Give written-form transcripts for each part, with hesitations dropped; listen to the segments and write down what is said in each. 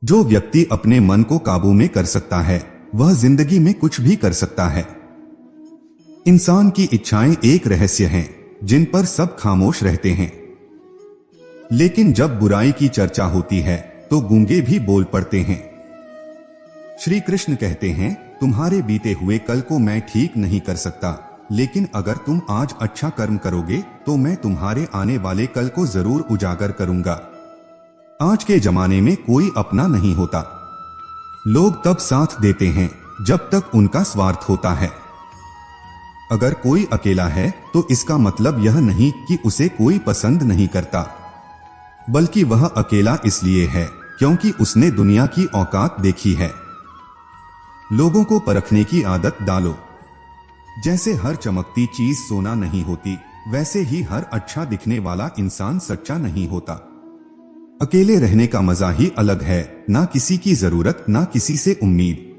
जो व्यक्ति अपने मन को काबू में कर सकता है वह जिंदगी में कुछ भी कर सकता है। इंसान की इच्छाएं एक रहस्य हैं जिन पर सब खामोश रहते हैं, लेकिन जब बुराई की चर्चा होती है तो गूंगे भी बोल पड़ते हैं। श्री कृष्ण कहते हैं, तुम्हारे बीते हुए कल को मैं ठीक नहीं कर सकता, लेकिन अगर तुम आज अच्छा कर्म करोगे तो मैं तुम्हारे आने वाले कल को जरूर उजागर करूंगा। आज के जमाने में कोई अपना नहीं होता। लोग तब साथ देते हैं जब तक उनका स्वार्थ होता है। अगर कोई अकेला है तो इसका मतलब यह नहीं कि उसे कोई पसंद नहीं करता, बल्कि वह अकेला इसलिए है क्योंकि उसने दुनिया की औकात देखी है। लोगों को परखने की आदत डालो। जैसे हर चमकती चीज सोना नहीं होती, वैसे ही हर अच्छा दिखने वाला इंसान सच्चा नहीं होता। अकेले रहने का मजा ही अलग है, ना किसी की जरूरत ना किसी से उम्मीद।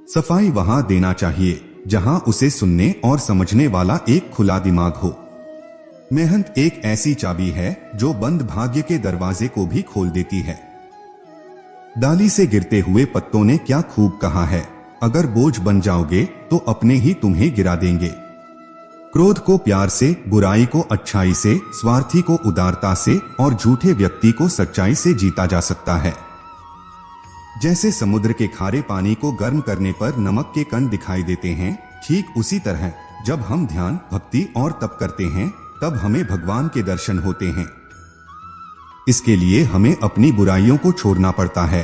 सफाई वहां देना चाहिए जहां उसे सुनने और समझने वाला एक खुला दिमाग हो। मेहनत एक ऐसी चाबी है जो बंद भाग्य के दरवाजे को भी खोल देती है। डाली से गिरते हुए पत्तों ने क्या खूब कहा है, अगर बोझ बन जाओगे तो अपने ही तुम्हें गिरा देंगे। क्रोध को प्यार से, बुराई को अच्छाई से, स्वार्थी को उदारता से और झूठे व्यक्ति को सच्चाई से जीता जा सकता है। जैसे समुद्र के खारे पानी को गर्म करने पर नमक के कण दिखाई देते हैं, ठीक उसी तरह जब हम ध्यान, भक्ति और तप करते हैं तब हमें भगवान के दर्शन होते हैं। इसके लिए हमें अपनी बुराइयों को छोड़ना पड़ता है,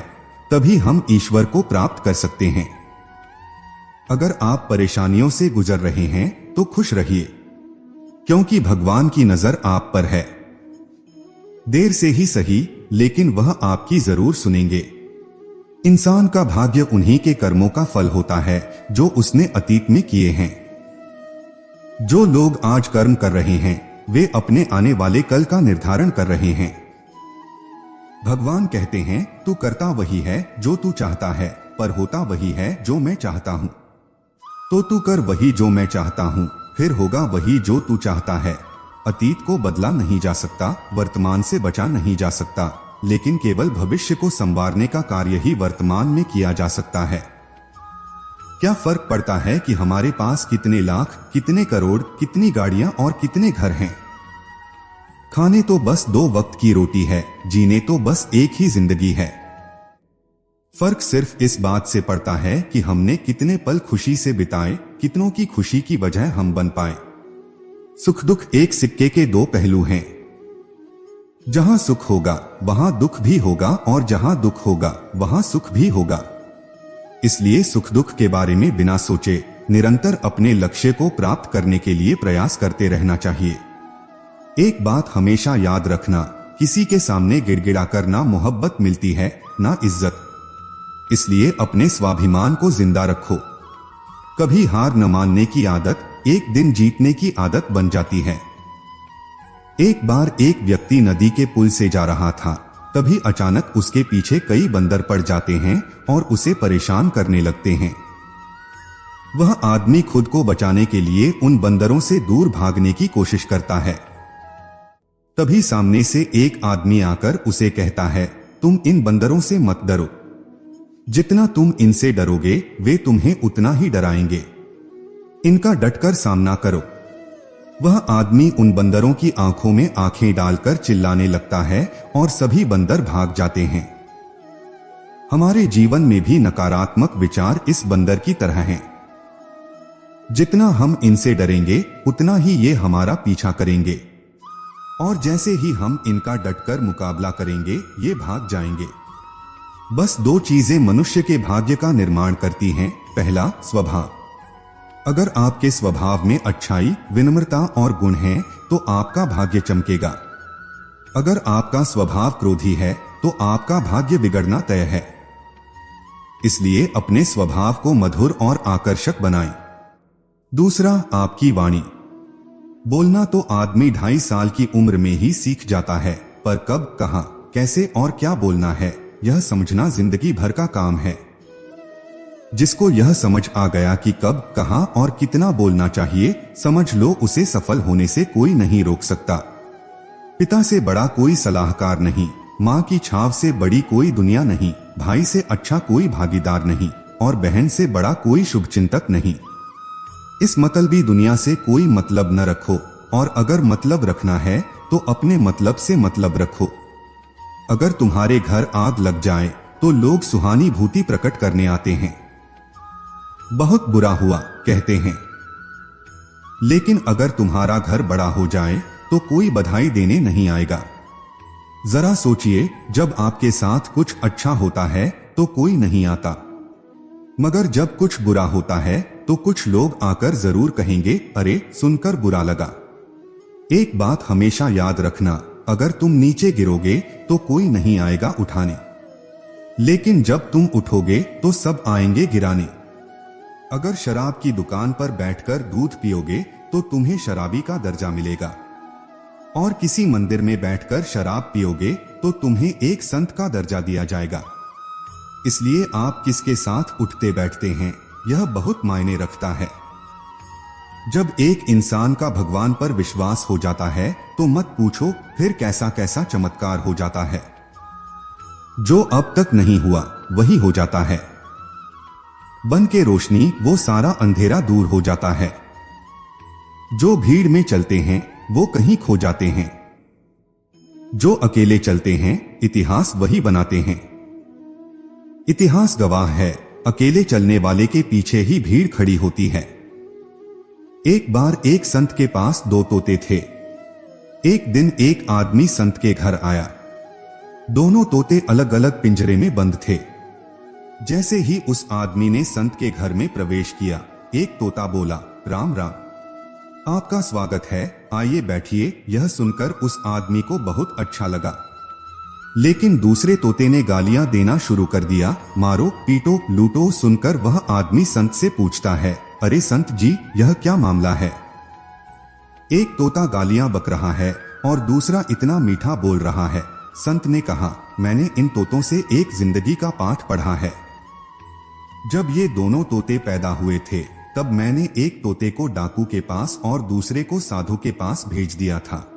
तभी हम ईश्वर को प्राप्त कर सकते हैं। अगर आप परेशानियों से गुजर रहे हैं तो खुश रहिए, क्योंकि भगवान की नजर आप पर है। देर से ही सही, लेकिन वह आपकी जरूर सुनेंगे। इंसान का भाग्य उन्हीं के कर्मों का फल होता है जो उसने अतीत में किए हैं। जो लोग आज कर्म कर रहे हैं वे अपने आने वाले कल का निर्धारण कर रहे हैं। भगवान कहते हैं, तू करता वही है जो तू चाहता है, पर होता वही है जो मैं चाहता हूं। तो तू कर वही जो मैं चाहता हूं, फिर होगा वही जो तू चाहता है। अतीत को बदला नहीं जा सकता, वर्तमान से बचा नहीं जा सकता, लेकिन केवल भविष्य को संवारने का कार्य ही वर्तमान में किया जा सकता है। क्या फर्क पड़ता है कि हमारे पास कितने लाख, कितने करोड़, कितनी गाड़ियां और कितने घर हैं? खाने तो बस 2 वक्त की रोटी है, जीने तो बस एक ही जिंदगी है। फर्क सिर्फ इस बात से पड़ता है कि हमने कितने पल खुशी से बिताए, कितनों की खुशी की वजह हम बन पाए। सुख दुख एक सिक्के के 2 पहलू हैं। जहां सुख होगा वहां दुख भी होगा, और जहां दुख होगा वहां सुख भी होगा। इसलिए सुख दुख के बारे में बिना सोचे निरंतर अपने लक्ष्य को प्राप्त करने के लिए प्रयास करते रहना चाहिए। एक बात हमेशा याद रखना, किसी के सामने गिड़गिड़ा कर ना मोहब्बत मिलती है ना इज्जत। इसलिए अपने स्वाभिमान को जिंदा रखो। कभी हार न मानने की आदत एक दिन जीतने की आदत बन जाती है। एक बार एक व्यक्ति नदी के पुल से जा रहा था, तभी अचानक उसके पीछे कई बंदर पड़ जाते हैं और उसे परेशान करने लगते हैं। वह आदमी खुद को बचाने के लिए उन बंदरों से दूर भागने की कोशिश करता है। तभी सामने से एक आदमी आकर उसे कहता है, तुम इन बंदरों से मत डरो। जितना तुम इनसे डरोगे वे तुम्हें उतना ही डराएंगे। इनका डटकर सामना करो। वह आदमी उन बंदरों की आंखों में आंखें डालकर चिल्लाने लगता है और सभी बंदर भाग जाते हैं। हमारे जीवन में भी नकारात्मक विचार इस बंदर की तरह हैं। जितना हम इनसे डरेंगे उतना ही ये हमारा पीछा करेंगे, और जैसे ही हम इनका डटकर मुकाबला करेंगे ये भाग जाएंगे। बस 2 चीजें मनुष्य के भाग्य का निर्माण करती हैं। पहला, स्वभाव। अगर आपके स्वभाव में अच्छाई, विनम्रता और गुण हैं तो आपका भाग्य चमकेगा। अगर आपका स्वभाव क्रोधी है तो आपका भाग्य बिगड़ना तय है। इसलिए अपने स्वभाव को मधुर और आकर्षक बनाएं। दूसरा, आपकी वाणी। बोलना तो आदमी 2.5 साल की उम्र में ही सीख जाता है, पर कब, कहां, कैसे और क्या बोलना है यह समझना जिंदगी भर का काम है। जिसको यह समझ आ गया कि कब, कहां और कितना बोलना चाहिए, समझ लो उसे सफल होने से कोई नहीं रोक सकता। पिता से बड़ा कोई सलाहकार नहीं, मां की छाव से बड़ी कोई दुनिया नहीं। भाई से अच्छा कोई भागीदार नहीं और बहन से बड़ा कोई शुभचिंतक नहीं। इस मतलबी दुनिया से कोई मतलब न रखो, और अगर मतलब रखना है तो अपने मतलब से मतलब रखो। अगर तुम्हारे घर आग लग जाए तो लोग सहानुभूति प्रकट करने आते हैं, बहुत बुरा हुआ कहते हैं। लेकिन अगर तुम्हारा घर बड़ा हो जाए तो कोई बधाई देने नहीं आएगा। जरा सोचिए, जब आपके साथ कुछ अच्छा होता है तो कोई नहीं आता, मगर जब कुछ बुरा होता है तो कुछ लोग आकर जरूर कहेंगे, अरे सुनकर बुरा लगा। एक बात हमेशा याद रखना, अगर तुम नीचे गिरोगे तो कोई नहीं आएगा उठाने, लेकिन जब तुम उठोगे तो सब आएंगे गिराने। अगर शराब की दुकान पर बैठकर दूध पियोगे तो तुम्हें शराबी का दर्जा मिलेगा, और किसी मंदिर में बैठकर शराब पियोगे तो तुम्हें एक संत का दर्जा दिया जाएगा। इसलिए आप किसके साथ उठते बैठते हैं यह बहुत मायने रखता है। जब एक इंसान का भगवान पर विश्वास हो जाता है तो मत पूछो फिर कैसा कैसा चमत्कार हो जाता है। जो अब तक नहीं हुआ वही हो जाता है। बन के रोशनी वो सारा अंधेरा दूर हो जाता है। जो भीड़ में चलते हैं वो कहीं खो जाते हैं। जो अकेले चलते हैं इतिहास वही बनाते हैं। इतिहास गवाह है, अकेले चलने वाले के पीछे ही भीड़ खड़ी होती है। एक बार एक संत के पास दो तोते थे। एक दिन एक आदमी संत के घर आया। दोनों तोते अलग अलग पिंजरे में बंद थे। जैसे ही उस आदमी ने संत के घर में प्रवेश किया, एक तोता बोला, राम राम, आपका स्वागत है, आइए बैठिए। यह सुनकर उस आदमी को बहुत अच्छा लगा। लेकिन दूसरे तोते ने गालियां देना शुरू कर दिया, मारो पीटो लूटो। सुनकर वह आदमी संत से पूछता है, अरे संत जी यह क्या मामला है? एक तोता गालियां बक रहा है और दूसरा इतना मीठा बोल रहा है। संत ने कहा, मैंने इन तोतों से एक जिंदगी का पाठ पढ़ा है। जब ये दोनों तोते पैदा हुए थे तब मैंने एक तोते को डाकू के पास और दूसरे को साधु के पास भेज दिया था।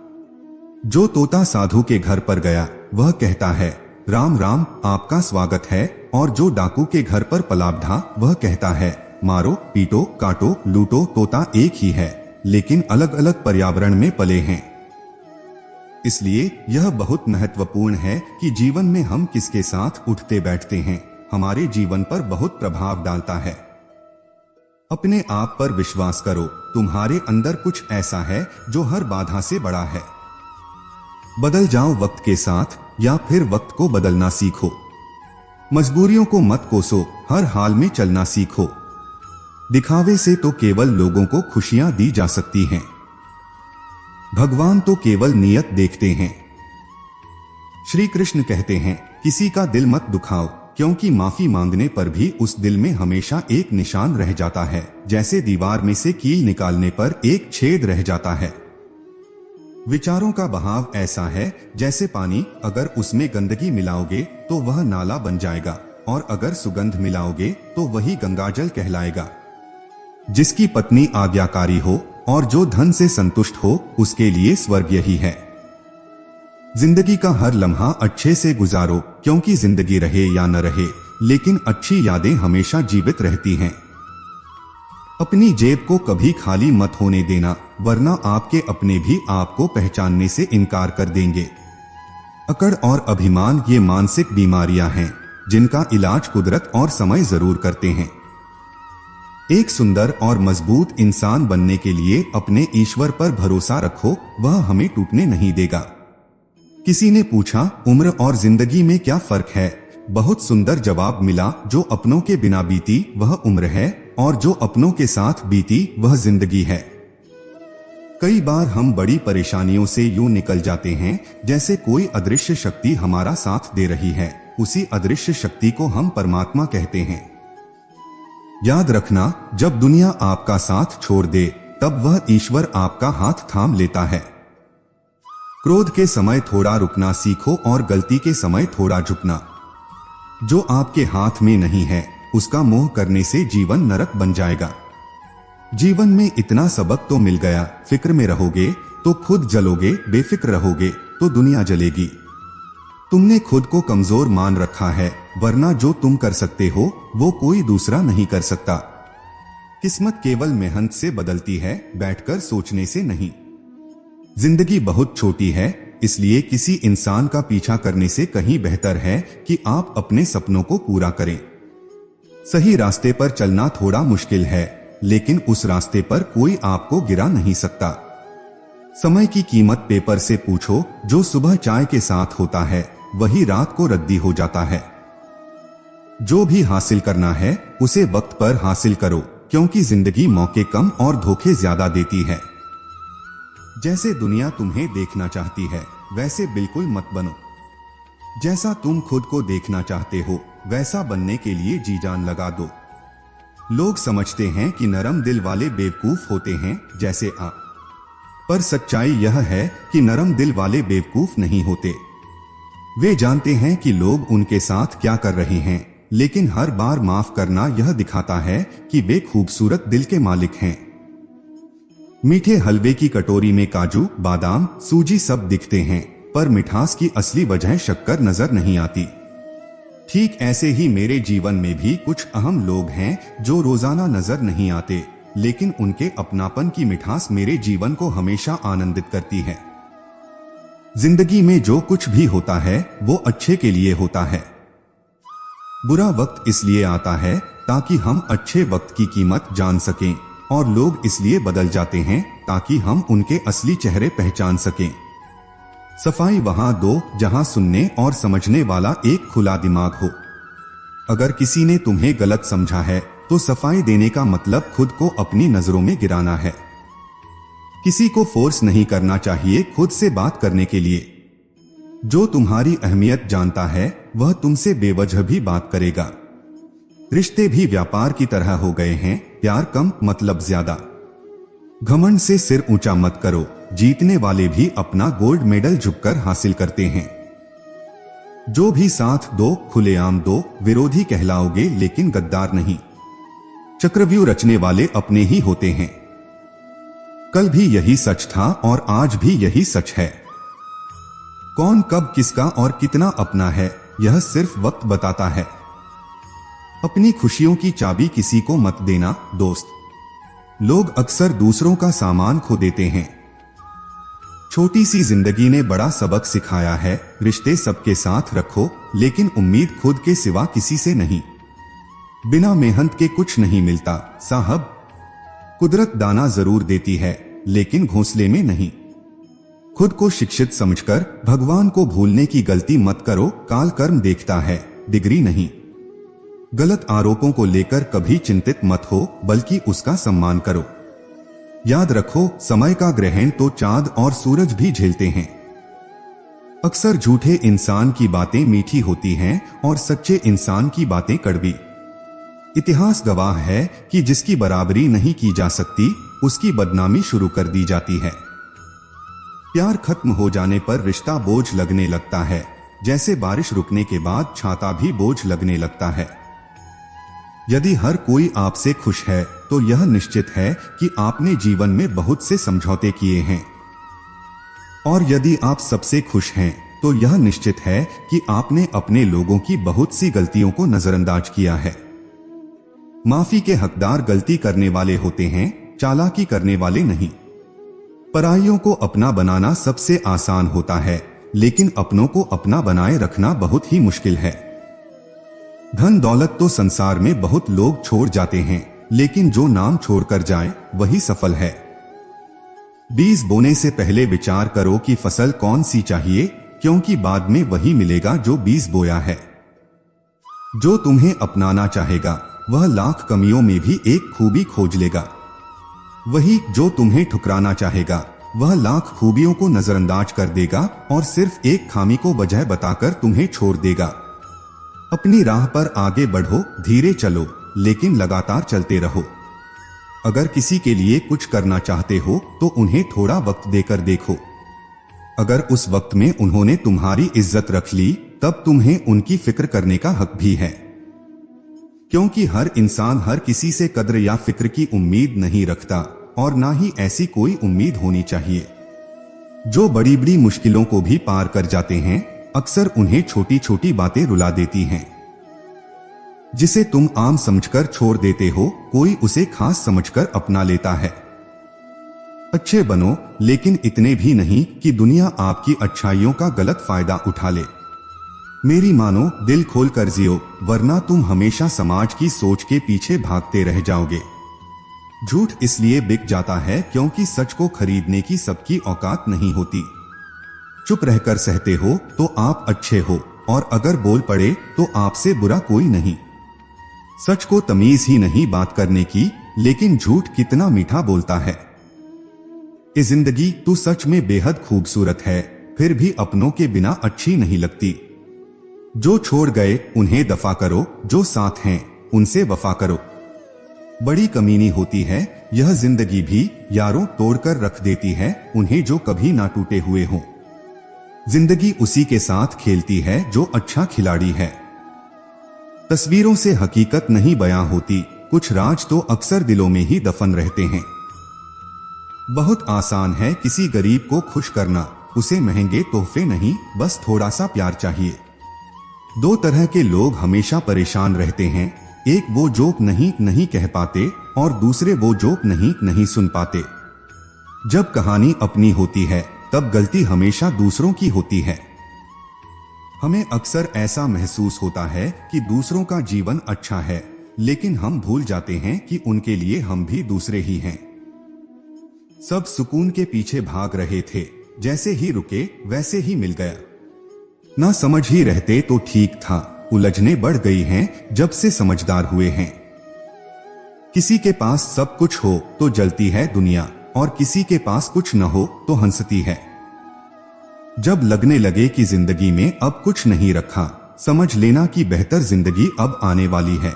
जो तोता साधु के घर पर गया वह कहता है, राम राम, आपका स्वागत है, और जो डाकू के घर पर पलाबढ़ा वह कहता है, मारो पीटो काटो लूटो। तोता एक ही है लेकिन अलग अलग पर्यावरण में पले हैं। इसलिए यह बहुत महत्वपूर्ण है कि जीवन में हम किसके साथ उठते बैठते हैं हमारे जीवन पर बहुत प्रभाव डालता है। अपने आप पर विश्वास करो, तुम्हारे अंदर कुछ ऐसा है जो हर बाधा से बड़ा है। बदल जाओ वक्त के साथ या फिर वक्त को बदलना सीखो। मजबूरियों को मत कोसो, हर हाल में चलना सीखो। दिखावे से तो केवल लोगों को खुशियां दी जा सकती हैं, भगवान तो केवल नियत देखते हैं। श्री कृष्ण कहते हैं, किसी का दिल मत दुखाओ, क्योंकि माफी मांगने पर भी उस दिल में हमेशा एक निशान रह जाता है, जैसे दीवार में से कील निकालने पर एक छेद रह जाता है। विचारों का बहाव ऐसा है जैसे पानी, अगर उसमें गंदगी मिलाओगे तो वह नाला बन जाएगा, और अगर सुगंध मिलाओगे तो वही गंगाजल कहलाएगा। जिसकी पत्नी आज्ञाकारी हो और जो धन से संतुष्ट हो उसके लिए स्वर्ग यही है। जिंदगी का हर लम्हा अच्छे से गुजारो, क्योंकि जिंदगी रहे या न रहे लेकिन अच्छी यादें हमेशा जीवित रहती हैं। अपनी जेब को कभी खाली मत होने देना, वरना आपके अपने भी आपको पहचानने से इनकार कर देंगे। अकड़ और अभिमान ये मानसिक बीमारियां हैं जिनका इलाज कुदरत और समय जरूर करते हैं। एक सुंदर और मजबूत इंसान बनने के लिए अपने ईश्वर पर भरोसा रखो, वह हमें टूटने नहीं देगा। किसी ने पूछा, उम्र और जिंदगी में क्या फर्क है? बहुत सुंदर जवाब मिला, जो अपनों के बिना बीती वह उम्र है, और जो अपनों के साथ बीती वह जिंदगी है। कई बार हम बड़ी परेशानियों से यूं निकल जाते हैं जैसे कोई अदृश्य शक्ति हमारा साथ दे रही है। उसी अदृश्य शक्ति को हम परमात्मा कहते हैं। याद रखना, जब दुनिया आपका साथ छोड़ दे तब वह ईश्वर आपका हाथ थाम लेता है। क्रोध के समय थोड़ा रुकना सीखो और गलती के समय थोड़ा झुकना। जो आपके हाथ में नहीं है उसका मोह करने से जीवन नरक बन जाएगा। जीवन में इतना सबक तो मिल गया, फिक्र में रहोगे तो खुद जलोगे, बेफिक्र रहोगे तो दुनिया जलेगी। तुमने खुद को कमजोर मान रखा है, वरना जो तुम कर सकते हो वो कोई दूसरा नहीं कर सकता। किस्मत केवल मेहनत से बदलती है, बैठकर सोचने से नहीं। जिंदगी बहुत छोटी है, इसलिए किसी इंसान का पीछा करने से कहीं बेहतर है कि आप अपने सपनों को पूरा करें। सही रास्ते पर चलना थोड़ा मुश्किल है, लेकिन उस रास्ते पर कोई आपको गिरा नहीं सकता। समय की कीमत पेपर से पूछो, जो सुबह चाय के साथ होता है वही रात को रद्दी हो जाता है। जो भी हासिल करना है उसे वक्त पर हासिल करो, क्योंकि जिंदगी मौके कम और धोखे ज्यादा देती है। जैसे दुनिया तुम्हें देखना चाहती है वैसे बिल्कुल मत बनो। जैसा तुम खुद को देखना चाहते हो वैसा बनने के लिए जी जान लगा दो। लोग समझते हैं कि नरम दिल वाले बेवकूफ होते हैं, जैसे आप, पर सच्चाई यह है कि नरम दिल वाले बेवकूफ नहीं होते। वे जानते हैं कि लोग उनके साथ क्या कर रहे हैं, लेकिन हर बार माफ करना यह दिखाता है कि वे खूबसूरत दिल के मालिक हैं। मीठे हलवे की कटोरी में काजू, बादाम, सूजी सब दिखते हैं, पर मिठास की असली वजह शक्कर नजर नहीं आती। ठीक ऐसे ही मेरे जीवन में भी कुछ अहम लोग हैं जो रोजाना नजर नहीं आते, लेकिन उनके अपनापन की मिठास मेरे जीवन को हमेशा आनंदित करती है। जिंदगी में जो कुछ भी होता है वो अच्छे के लिए होता है। बुरा वक्त इसलिए आता है ताकि हम अच्छे वक्त की कीमत जान सकें, और लोग इसलिए बदल जाते हैं ताकि हम उनके असली चेहरे पहचान सकें। सफाई वहां दो जहां सुनने और समझने वाला एक खुला दिमाग हो। अगर किसी ने तुम्हें गलत समझा है तो सफाई देने का मतलब खुद को अपनी नजरों में गिराना है। किसी को फोर्स नहीं करना चाहिए खुद से बात करने के लिए। जो तुम्हारी अहमियत जानता है वह तुमसे बेवजह भी बात करेगा। रिश्ते भी व्यापार की तरह हो गए हैं, प्यार कम मतलब ज्यादा। घमंड से सिर ऊंचा मत करो, जीतने वाले भी अपना गोल्ड मेडल झुककर हासिल करते हैं। जो भी साथ दो खुलेआम दो, विरोधी कहलाओगे लेकिन गद्दार नहीं। चक्रव्यूह रचने वाले अपने ही होते हैं। कल भी यही सच था और आज भी यही सच है। कौन कब किसका और कितना अपना है यह सिर्फ वक्त बताता है। अपनी खुशियों की चाबी किसी को मत देना दोस्त। लोग अक्सर दूसरों का सामान खो देते हैं। छोटी सी जिंदगी ने बड़ा सबक सिखाया है, रिश्ते सबके साथ रखो लेकिन उम्मीद खुद के सिवा किसी से नहीं। बिना मेहनत के कुछ नहीं मिलता साहब। कुदरत दाना जरूर देती है लेकिन घोंसले में नहीं। खुद को शिक्षित समझकर भगवान को भूलने की गलती मत करो। काल कर्म देखता है, डिग्री नहीं। गलत आरोपों को लेकर कभी चिंतित मत हो, बल्कि उसका सम्मान करो। याद रखो, समय का ग्रहण तो चांद और सूरज भी झेलते हैं। अक्सर झूठे इंसान की बातें मीठी होती हैं और सच्चे इंसान की बातें कड़वी। इतिहास गवाह है कि जिसकी बराबरी नहीं की जा सकती उसकी बदनामी शुरू कर दी जाती है। प्यार खत्म हो जाने पर रिश्ता बोझ लगने लगता है, जैसे बारिश रुकने के बाद छाता भी बोझ लगने लगता है। यदि हर कोई आपसे खुश है तो यह निश्चित है कि आपने जीवन में बहुत से समझौते किए हैं। और यदि आप सबसे खुश हैं तो यह निश्चित है कि आपने अपने लोगों की बहुत सी गलतियों को नजरअंदाज किया है। माफी के हकदार गलती करने वाले होते हैं, चालाकी करने वाले नहीं। पराइयों को अपना बनाना सबसे आसान होता है, लेकिन अपनों को अपना बनाए रखना बहुत ही मुश्किल है। धन दौलत तो संसार में बहुत लोग छोड़ जाते हैं, लेकिन जो नाम छोड़कर जाए वही सफल है। बीज बोने से पहले विचार करो कि फसल कौन सी चाहिए, क्योंकि बाद में वही मिलेगा जो बीज बोया है। जो तुम्हें अपनाना चाहेगा वह लाख कमियों में भी एक खूबी खोज लेगा। वही जो तुम्हें ठुकराना चाहेगा वह लाख खूबियों को नजरअंदाज कर देगा और सिर्फ एक खामी को वजह बताकर तुम्हें छोड़ देगा। अपनी राह पर आगे बढ़ो, धीरे चलो लेकिन लगातार चलते रहो। अगर किसी के लिए कुछ करना चाहते हो तो उन्हें थोड़ा वक्त देकर देखो। अगर उस वक्त में उन्होंने तुम्हारी इज्जत रख ली तब तुम्हें उनकी फिक्र करने का हक भी है, क्योंकि हर इंसान हर किसी से कद्र या फिक्र की उम्मीद नहीं रखता और ना ही ऐसी कोई उम्मीद होनी चाहिए। जो बड़ी बड़ी मुश्किलों को भी पार कर जाते हैं अक्सर उन्हें छोटी छोटी बातें रुला देती हैं। जिसे तुम आम समझकर छोड़ देते हो, कोई उसे खास समझकर अपना लेता है। अच्छे बनो, लेकिन इतने भी नहीं कि दुनिया आपकी अच्छाइयों का गलत फायदा उठा ले। मेरी मानो, दिल खोल कर जियो, वरना तुम हमेशा समाज की सोच के पीछे भागते रह जाओगे। झूठ इसलिए बिक जाता है क्योंकि सच को खरीदने की सबकी औकात नहीं होती। चुप रहकर सहते हो तो आप अच्छे हो, और अगर बोल पड़े तो आपसे बुरा कोई नहीं। सच को तमीज ही नहीं बात करने की, लेकिन झूठ कितना मीठा बोलता है। ये जिंदगी तू सच में बेहद खूबसूरत है, फिर भी अपनों के बिना अच्छी नहीं लगती। जो छोड़ गए उन्हें दफा करो, जो साथ हैं उनसे वफा करो। बड़ी कमीनी होती है यह जिंदगी भी, यारों तोड़कर रख देती है उन्हें जो कभी ना टूटे हुए हों। जिंदगी उसी के साथ खेलती है जो अच्छा खिलाड़ी है। तस्वीरों से हकीकत नहीं बयां होती, कुछ राज तो अक्सर दिलों में ही दफन रहते हैं। बहुत आसान है किसी गरीब को खुश करना, उसे महंगे तोहफे नहीं, बस थोड़ा सा प्यार चाहिए। दो तरह के लोग हमेशा परेशान रहते हैं, एक वो जो नहीं कह पाते, और दूसरे वो जो नहीं सुन पाते। जब कहानी अपनी होती है तब गलती हमेशा दूसरों की होती है। हमें अक्सर ऐसा महसूस होता है कि दूसरों का जीवन अच्छा है, लेकिन हम भूल जाते हैं कि उनके लिए हम भी दूसरे ही हैं। सब सुकून के पीछे भाग रहे थे, जैसे ही रुके वैसे ही मिल गया। ना समझ ही रहते तो ठीक था, उलझने बढ़ गई हैं जब से समझदार हुए हैं। किसी के पास सब कुछ हो तो जलती है दुनिया, और किसी के पास कुछ न हो तो हंसती है। जब लगने लगे कि जिंदगी में अब कुछ नहीं रखा, समझ लेना कि बेहतर जिंदगी अब आने वाली है।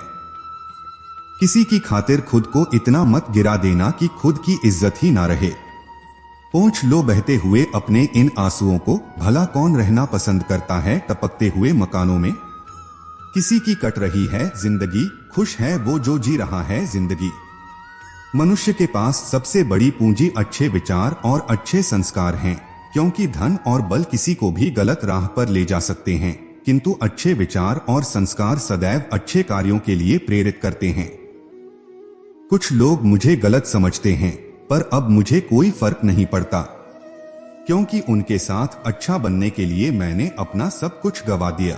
किसी की खातिर खुद को इतना मत गिरा देना कि खुद की इज्जत ही ना रहे। पोंछ लो बहते हुए अपने इन आंसुओं को, भला कौन रहना पसंद करता है टपकते हुए मकानों में। किसी की कट रही है जिंदगी, खुश है वो जो जी रहा है जिंदगी। मनुष्य के पास सबसे बड़ी पूंजी अच्छे विचार और अच्छे संस्कार हैं, क्योंकि धन और बल किसी को भी गलत राह पर ले जा सकते हैं, किंतु अच्छे विचार और संस्कार सदैव अच्छे कार्यों के लिए प्रेरित करते हैं। कुछ लोग मुझे गलत समझते हैं, पर अब मुझे कोई फर्क नहीं पड़ता, क्योंकि उनके साथ अच्छा बनने के लिए मैंने अपना सब कुछ गवा दिया।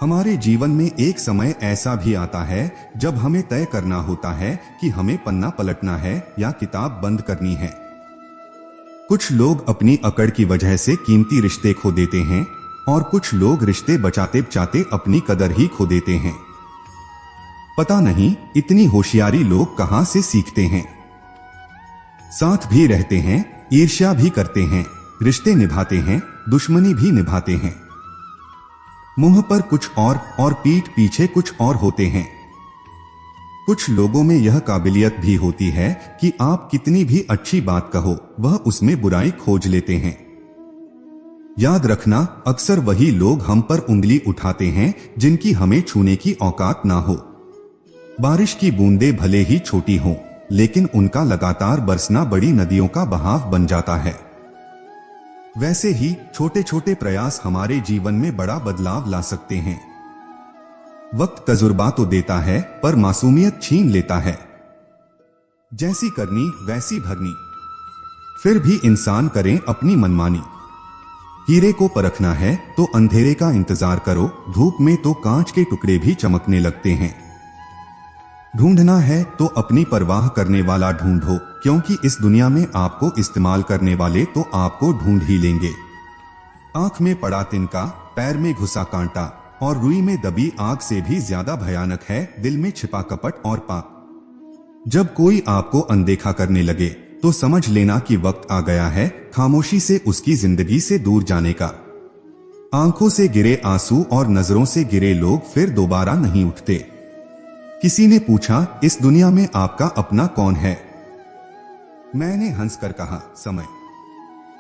हमारे जीवन में एक समय ऐसा भी आता है जब हमें तय करना होता है कि हमें पन्ना पलटना है या किताब बंद करनी है। कुछ लोग अपनी अकड़ की वजह से कीमती रिश्ते खो देते हैं, और कुछ लोग रिश्ते बचाते बचाते अपनी कदर ही खो देते हैं। पता नहीं इतनी होशियारी लोग कहां से सीखते हैं। साथ भी रहते हैं, ईर्ष्या भी करते हैं, रिश्ते निभाते हैं, दुश्मनी भी निभाते हैं। मुंह पर कुछ और पीठ पीछे कुछ और होते हैं। कुछ लोगों में यह काबिलियत भी होती है कि आप कितनी भी अच्छी बात कहो, वह उसमें बुराई खोज लेते हैं। याद रखना, अक्सर वही लोग हम पर उंगली उठाते हैं जिनकी हमें छूने की औकात ना हो। बारिश की बूंदें भले ही छोटी हों, लेकिन उनका लगातार बरसना बड़ी नदियों का बहाव बन जाता है। वैसे ही छोटे छोटे प्रयास हमारे जीवन में बड़ा बदलाव ला सकते हैं। वक्त तजुर्बा तो देता है, पर मासूमियत छीन लेता है। जैसी करनी वैसी भरनी, फिर भी इंसान करें अपनी मनमानी। हीरे को परखना है तो अंधेरे का इंतजार करो, धूप में तो कांच के टुकड़े भी चमकने लगते हैं। ढूंढना है तो अपनी परवाह करने वाला ढूंढो, क्योंकि इस दुनिया में आपको इस्तेमाल करने वाले तो आपको ढूंढ ही लेंगे। आंख में पड़ा तिनका, पैर में घुसा कांटा, और रुई में दबी आग से भी ज्यादा भयानक है दिल में छिपा कपट और पाप। जब कोई आपको अनदेखा करने लगे तो समझ लेना कि वक्त आ गया है खामोशी से उसकी जिंदगी से दूर जाने का। आंखों से गिरे आंसू और नजरों से गिरे लोग फिर दोबारा नहीं उठते। किसी ने पूछा, इस दुनिया में आपका अपना कौन है? मैंने हंसकर कहा, समय।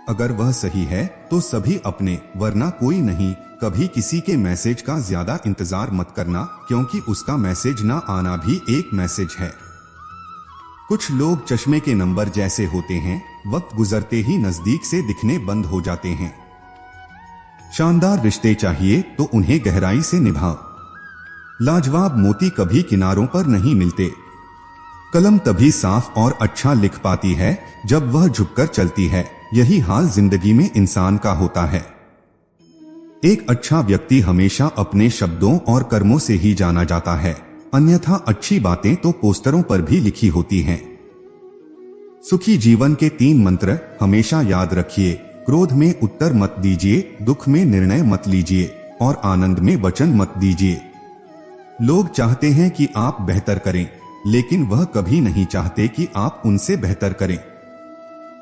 अगर वह सही है तो सभी अपने, वरना कोई नहीं। कभी किसी के मैसेज का ज्यादा इंतजार मत करना, क्योंकि उसका मैसेज ना आना भी एक मैसेज है। कुछ लोग चश्मे के नंबर जैसे होते हैं, वक्त गुजरते ही नजदीक से दिखने बंद हो जाते हैं। शानदार रिश्ते चाहिए तो उन्हें गहराई से निभाओ। लाजवाब मोती कभी किनारों पर नहीं मिलते। कलम तभी साफ और अच्छा लिख पाती है जब वह झुककर चलती है। यही हाल जिंदगी में इंसान का होता है। एक अच्छा व्यक्ति हमेशा अपने शब्दों और कर्मों से ही जाना जाता है, अन्यथा अच्छी बातें तो पोस्टरों पर भी लिखी होती हैं। सुखी जीवन के 3 मंत्र हमेशा याद रखिए। क्रोध में उत्तर मत दीजिए, दुख में निर्णय मत लीजिए और आनंद में वचन मत दीजिए। लोग चाहते हैं कि आप बेहतर करें, लेकिन वह कभी नहीं चाहते कि आप उनसे बेहतर करें।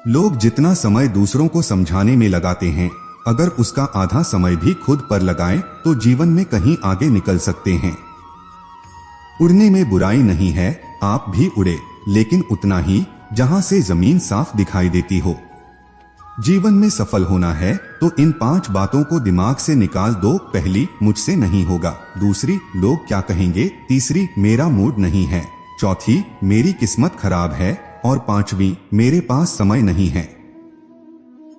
लोग जितना समय दूसरों को समझाने में लगाते हैं, अगर उसका आधा समय भी खुद पर लगाएं तो जीवन में कहीं आगे निकल सकते हैं। उड़ने में बुराई नहीं है, आप भी उड़े, लेकिन उतना ही जहां से जमीन साफ दिखाई देती हो। जीवन में सफल होना है तो इन 5 बातों को दिमाग से निकाल दो। पहली, मुझसे नहीं होगा। दूसरी, लोग क्या कहेंगे। तीसरी, मेरा मूड नहीं है। चौथी, मेरी किस्मत खराब है। और 5वीं, मेरे पास समय नहीं है।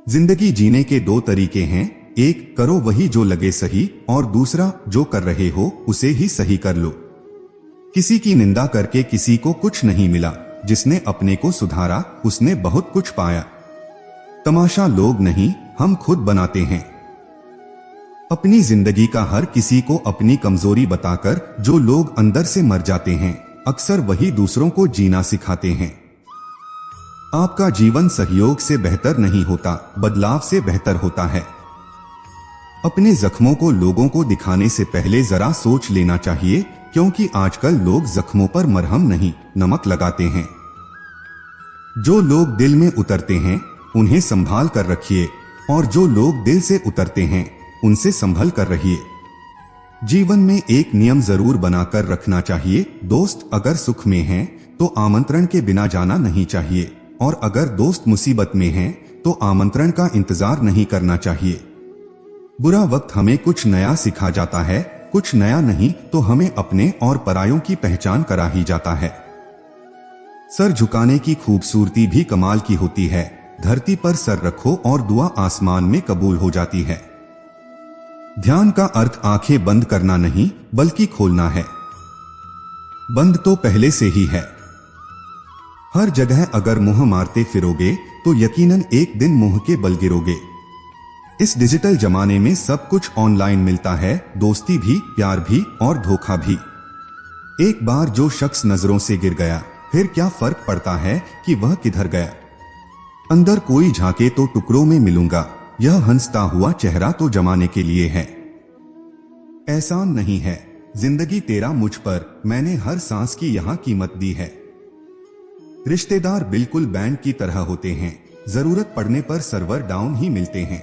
जिंदगी जीने के 2 तरीके हैं। एक, करो वही जो लगे सही, और दूसरा, जो कर रहे हो उसे ही सही कर लो। किसी की निंदा करके किसी को कुछ नहीं मिला। जिसने अपने को सुधारा उसने बहुत कुछ पाया। तमाशा लोग नहीं, हम खुद बनाते हैं। अपनी जिंदगी का हर किसी को अपनी कमजोरी बताकर जो लोग अंदर से मर जाते हैं, अक्सर वही दूसरों को जीना सिखाते हैं। आपका जीवन सहयोग से बेहतर नहीं होता, बदलाव से बेहतर होता है। अपने जख्मों को लोगों को दिखाने से पहले जरा सोच लेना चाहिए, क्योंकि आजकल लोग जख्मों पर मरहम नहीं, नमक लगाते हैं। जो लोग दिल में उतरते हैं उन्हें संभाल कर रखिए, और जो लोग दिल से उतरते हैं उनसे संभल कर रहिए। जीवन में एक नियम जरूर बनाकर रखना चाहिए। दोस्त अगर सुख में हैं तो आमंत्रण के बिना जाना नहीं चाहिए, और अगर दोस्त मुसीबत में हैं तो आमंत्रण का इंतजार नहीं करना चाहिए। बुरा वक्त हमें कुछ नया सिखा जाता है, कुछ नया नहीं तो हमें अपने और परायों की पहचान करा ही जाता है। सर झुकाने की खूबसूरती भी कमाल की होती है। धरती पर सर रखो और दुआ आसमान में कबूल हो जाती है। ध्यान का अर्थ आंखें बंद करना नहीं बल्कि खोलना है। बंद तो पहले से ही है। हर जगह अगर मुंह मारते फिरोगे तो यकीनन एक दिन मुंह के बल गिरोगे। इस डिजिटल जमाने में सब कुछ ऑनलाइन मिलता है, दोस्ती भी, प्यार भी और धोखा भी। एक बार जो शख्स नजरों से गिर गया, फिर क्या फर्क पड़ता है कि वह किधर गया। अंदर कोई झांके तो टुकड़ों में मिलूंगा, यह हंसता हुआ चेहरा तो जमाने के लिए है। एहसान नहीं है जिंदगी तेरा मुझ पर, मैंने हर सांस की यहां कीमत दी है। रिश्तेदार बिल्कुल बैंक की तरह होते हैं, जरूरत पड़ने पर सर्वर डाउन ही मिलते हैं।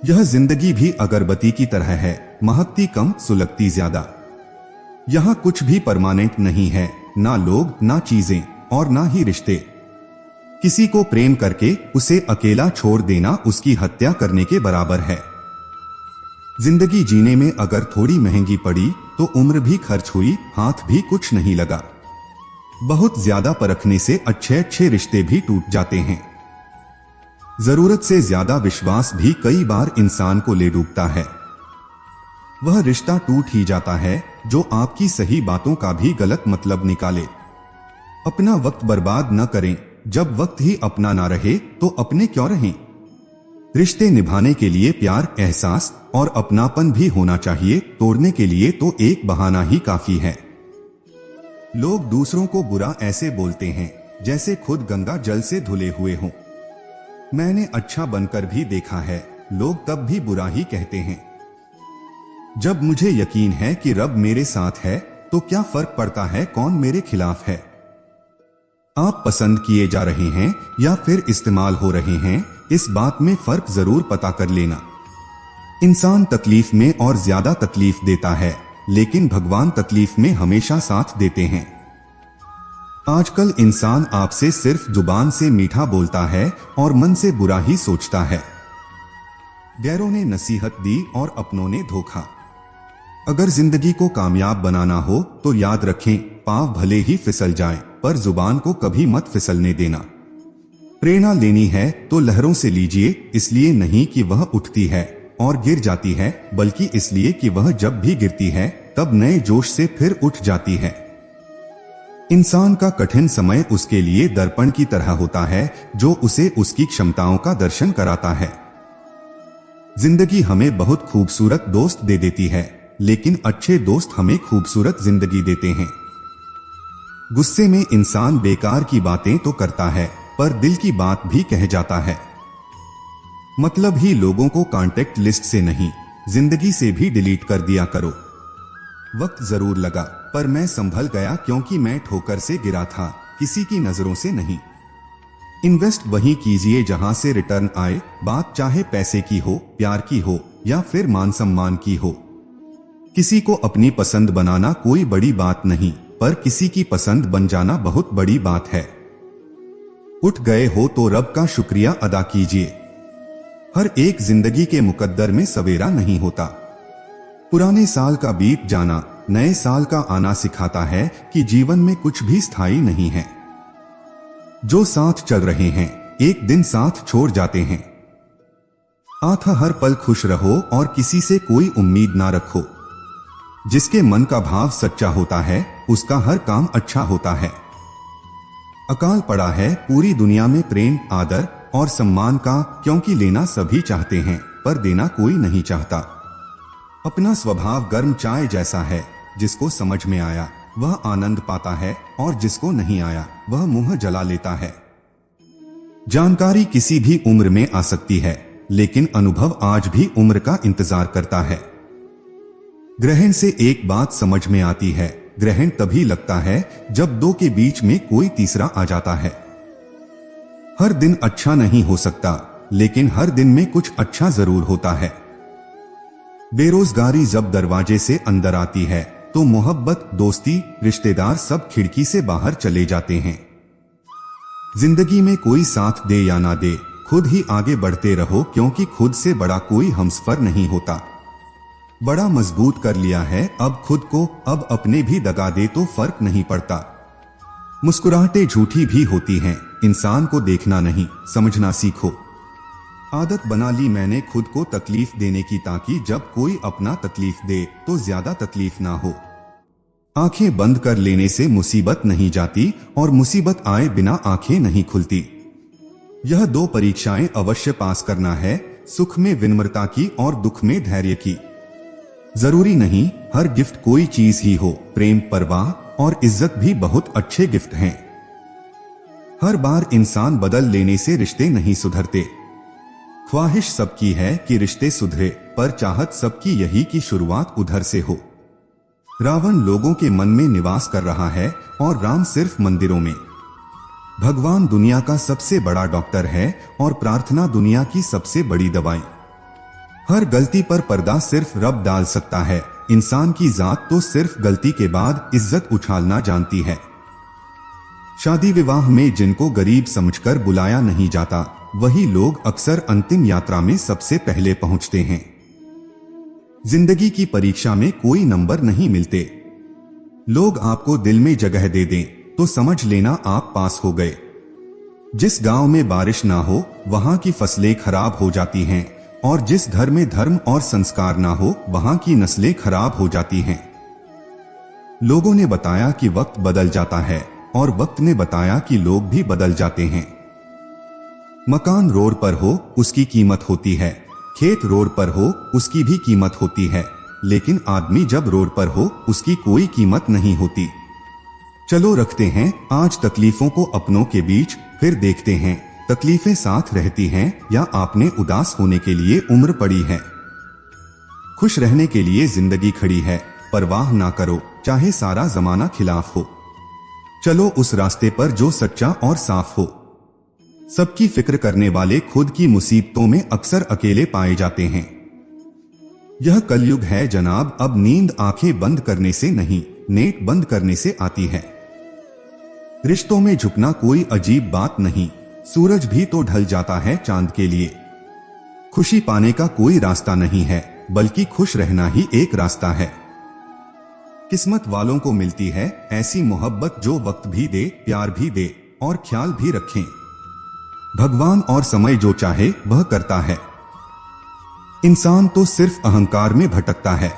यह जिंदगी भी अगरबत्ती की तरह है, महकती कम सुलगती ज्यादा। यहां कुछ भी परमानेंट नहीं है, ना लोग, ना चीजें और ना ही रिश्ते। किसी को प्रेम करके उसे अकेला छोड़ देना उसकी हत्या करने के बराबर है। जिंदगी जीने में अगर थोड़ी महंगी पड़ी तो उम्र भी खर्च हुई, हाथ भी कुछ नहीं लगा। बहुत ज्यादा परखने से अच्छे अच्छे रिश्ते भी टूट जाते हैं। जरूरत से ज्यादा विश्वास भी कई बार इंसान को ले डूबता है। वह रिश्ता टूट ही जाता है जो आपकी सही बातों का भी गलत मतलब निकाले। अपना वक्त बर्बाद न करें, जब वक्त ही अपना ना रहे तो अपने क्यों रहें। रिश्ते निभाने के लिए प्यार, एहसास और अपनापन भी होना चाहिए, तोड़ने के लिए तो एक बहाना ही काफी है। लोग दूसरों को बुरा ऐसे बोलते हैं जैसे खुद गंगा जल से धुले हुए हों। मैंने अच्छा बनकर भी देखा है, लोग तब भी बुरा ही कहते हैं। जब मुझे यकीन है कि रब मेरे साथ है तो क्या फर्क पड़ता है कौन मेरे खिलाफ है। आप पसंद किए जा रहे हैं या फिर इस्तेमाल हो रहे हैं, इस बात में फर्क जरूर पता कर लेना। इंसान तकलीफ में और ज्यादा तकलीफ देता है, लेकिन भगवान तकलीफ में हमेशा साथ देते हैं। आजकल इंसान आपसे सिर्फ जुबान से मीठा बोलता है और मन से बुरा ही सोचता है। गैरों ने नसीहत दी और अपनों ने धोखा। अगर जिंदगी को कामयाब बनाना हो तो याद रखें, पांव भले ही फिसल जाएं, पर जुबान को कभी मत फिसलने देना। प्रेरणा लेनी है तो लहरों से लीजिए, इसलिए नहीं कि वह उठती है, और गिर जाती है, बल्कि इसलिए कि वह जब भी गिरती है तब नए जोश से फिर उठ जाती है। इंसान का कठिन समय उसके लिए दर्पण की तरह होता है जो उसे उसकी क्षमताओं का दर्शन कराता है। जिंदगी हमें बहुत खूबसूरत दोस्त दे देती है, लेकिन अच्छे दोस्त हमें खूबसूरत जिंदगी देते हैं। गुस्से में इंसान बेकार की बातें तो करता है, पर दिल की बात भी कह जाता है। मतलब ही लोगों को कांटेक्ट लिस्ट से नहीं, जिंदगी से भी डिलीट कर दिया करो। वक्त जरूर लगा, पर मैं संभल गया क्योंकि मैं ठोकर से गिरा था, किसी की नजरों से नहीं। इन्वेस्ट वहीं कीजिए जहां से रिटर्न आए, बात चाहे पैसे की हो, प्यार की हो या फिर मान सम्मान की हो। किसी को अपनी पसंद बनाना कोई बड़ी बात नहीं, पर किसी की पसंद बन जाना बहुत बड़ी बात है। उठ गए हो तो रब का शुक्रिया अदा कीजिए। हर एक जिंदगी के मुकद्दर में सवेरा नहीं होता। पुराने साल का बीत जाना नए साल का आना सिखाता है कि जीवन में कुछ भी स्थायी नहीं है। जो साथ चल रहे हैं एक दिन साथ छोड़ जाते हैं। आथा हर पल खुश रहो और किसी से कोई उम्मीद ना रखो। जिसके मन का भाव सच्चा होता है उसका हर काम अच्छा होता है। अकाल पड़ा है पूरी दुनिया में प्रेम, आदर और सम्मान का, क्योंकि लेना सभी चाहते हैं पर देना कोई नहीं चाहता। अपना स्वभाव गर्म चाय जैसा है, जिसको समझ में आया वह आनंद पाता है और जिसको नहीं आया वह मुंह जला लेता है। जानकारी किसी भी उम्र में आ सकती है, लेकिन अनुभव आज भी उम्र का इंतजार करता है। ग्रहण से एक बात समझ में आती है, ग्रहण तभी लगता है जब दो के बीच में कोई तीसरा आ जाता है। हर दिन अच्छा नहीं हो सकता, लेकिन हर दिन में कुछ अच्छा जरूर होता है। बेरोजगारी जब दरवाजे से अंदर आती है तो मोहब्बत, दोस्ती, रिश्तेदार सब खिड़की से बाहर चले जाते हैं। जिंदगी में कोई साथ दे या ना दे, खुद ही आगे बढ़ते रहो, क्योंकि खुद से बड़ा कोई हमसफर नहीं होता। बड़ा मजबूत कर लिया है अब खुद को, अब अपने भी दगा दे तो फर्क नहीं पड़ता। मुस्कुराहटें झूठी भी होती हैं, इंसान को देखना नहीं समझना सीखो। आदत बना ली मैंने खुद को तकलीफ देने की, ताकि जब कोई अपना तकलीफ दे तो ज्यादा तकलीफ ना हो। आंखें बंद कर लेने से मुसीबत नहीं जाती और मुसीबत आए बिना आंखें नहीं खुलती। यह दो परीक्षाएं अवश्य पास करना है, सुख में विनम्रता की और दुख में धैर्य की। जरूरी नहीं हर गिफ्ट कोई चीज ही हो, प्रेम, परवाह और इज्जत भी बहुत अच्छे गिफ्ट हैं। हर बार इंसान बदल लेने से रिश्ते नहीं सुधरते। ख्वाहिश सबकी है कि रिश्ते सुधरे, पर चाहत सबकी यही कि शुरुआत उधर से हो। रावण लोगों के मन में निवास कर रहा है और राम सिर्फ मंदिरों में। भगवान दुनिया का सबसे बड़ा डॉक्टर है और प्रार्थना दुनिया की सबसे बड़ी दवाई। हर गलती पर पर्दा सिर्फ रब डाल सकता है। इंसान की जात तो सिर्फ गलती के बाद इज्जत उछालना जानती है। शादी विवाह में जिनको गरीब समझकर बुलाया नहीं जाता, वही लोग अक्सर अंतिम यात्रा में सबसे पहले पहुंचते हैं। जिंदगी की परीक्षा में कोई नंबर नहीं मिलते। लोग आपको दिल में जगह दे दें तो समझ लेना आप पास हो गए। जिस गांव में बारिश ना हो वहां की फसलें खराब हो जाती हैं, और जिस घर में धर्म और संस्कार ना हो वहां की नस्लें खराब हो जाती हैं। लोगों ने बताया कि वक्त बदल जाता है और वक्त ने बताया कि लोग भी बदल जाते हैं। मकान रोड पर हो उसकी कीमत होती है, खेत रोड पर हो उसकी भी कीमत होती है, लेकिन आदमी जब रोड पर हो उसकी कोई कीमत नहीं होती। चलो रखते हैं आज तकलीफों को अपनों के बीच, फिर देखते हैं तकलीफें साथ रहती हैं या आपने उदास होने के लिए उम्र पड़ी है। खुश रहने के लिए जिंदगी खड़ी है, परवाह ना करो चाहे सारा जमाना खिलाफ हो। चलो उस रास्ते पर जो सच्चा और साफ हो। सबकी फिक्र करने वाले खुद की मुसीबतों में अक्सर अकेले पाए जाते हैं। यह कलयुग है जनाब, अब नींद आंखें बंद करने से नहीं, नेट बंद करने से आती है। रिश्तों में झुकना कोई अजीब बात नहीं, सूरज भी तो ढल जाता है चांद के लिए। खुशी पाने का कोई रास्ता नहीं है, बल्कि खुश रहना ही एक रास्ता है। किस्मत वालों को मिलती है ऐसी मोहब्बत जो वक्त भी दे, प्यार भी दे और ख्याल भी रखें। भगवान और समय जो चाहे वह करता है। इंसान तो सिर्फ अहंकार में भटकता है।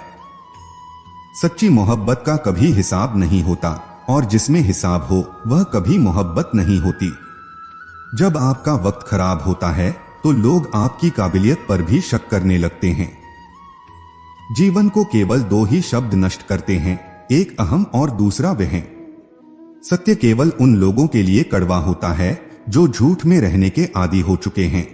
सच्ची मोहब्बत का कभी हिसाब नहीं होता, और जिसमें हिसाब हो वह कभी मोहब्बत नहीं होती। जब आपका वक्त खराब होता है तो लोग आपकी काबिलियत पर भी शक करने लगते हैं। जीवन को केवल दो ही शब्द नष्ट करते हैं, एक अहम और दूसरा वह। सत्य केवल उन लोगों के लिए कड़वा होता है जो झूठ में रहने के आदी हो चुके हैं।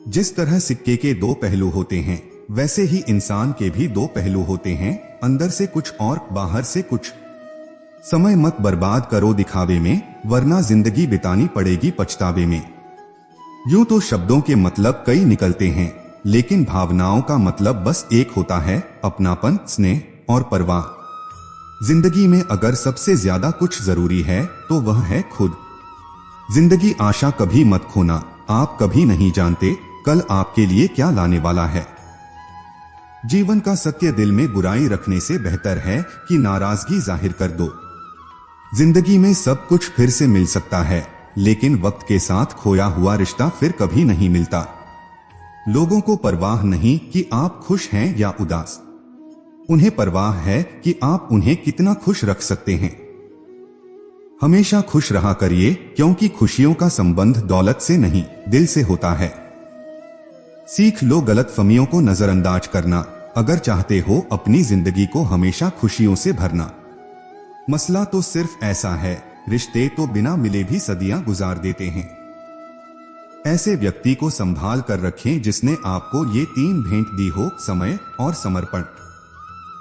जिस तरह सिक्के के दो पहलू होते हैं, वैसे ही इंसान के भी दो पहलू होते हैं, अंदर से कुछ और बाहर से कुछ। समय मत बर्बाद करो दिखावे में, वरना जिंदगी बितानी पड़ेगी पछतावे में। यूं तो शब्दों के मतलब कई निकलते हैं, लेकिन भावनाओं का मतलब बस एक होता है, अपनापन, स्नेह और परवाह। जिंदगी में अगर सबसे ज्यादा कुछ जरूरी है तो वह है खुद। जिंदगी आशा कभी मत खोना, आप कभी नहीं जानते कल आपके लिए क्या लाने वाला है। जीवन का सत्य दिल में बुराई रखने से बेहतर है कि नाराजगी जाहिर कर दो। जिंदगी में सब कुछ फिर से मिल सकता है, लेकिन वक्त के साथ खोया हुआ रिश्ता फिर कभी नहीं मिलता। लोगों को परवाह नहीं कि आप खुश हैं या उदास, उन्हें परवाह है कि आप उन्हें कितना खुश रख सकते हैं। हमेशा खुश रहा करिए, क्योंकि खुशियों का संबंध दौलत से नहीं, दिल से होता है। सीख लो गलतफहमियों को नजरअंदाज करना, अगर चाहते हो अपनी जिंदगी को हमेशा खुशियों से भरना। मसला तो सिर्फ ऐसा है, रिश्ते तो बिना मिले भी सदियां गुजार देते हैं। ऐसे व्यक्ति को संभाल कर रखें जिसने आपको ये तीन भेंट दी हो, समय और समर्पण।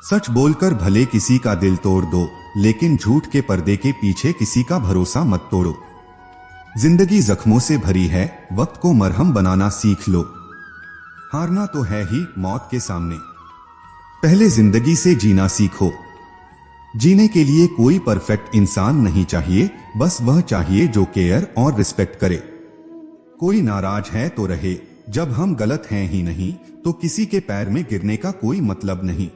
सच बोलकर भले किसी का दिल तोड़ दो, लेकिन झूठ के पर्दे के पीछे किसी का भरोसा मत तोड़ो। जिंदगी जख्मों से भरी है, वक्त को मरहम बनाना सीख लो। हारना तो है ही मौत के सामने, पहले जिंदगी से जीना सीखो। जीने के लिए कोई परफेक्ट इंसान नहीं चाहिए, बस वह चाहिए जो केयर और रिस्पेक्ट करे। कोई नाराज है तो रहे, जब हम गलत हैं ही नहीं तो किसी के पैर में गिरने का कोई मतलब नहीं।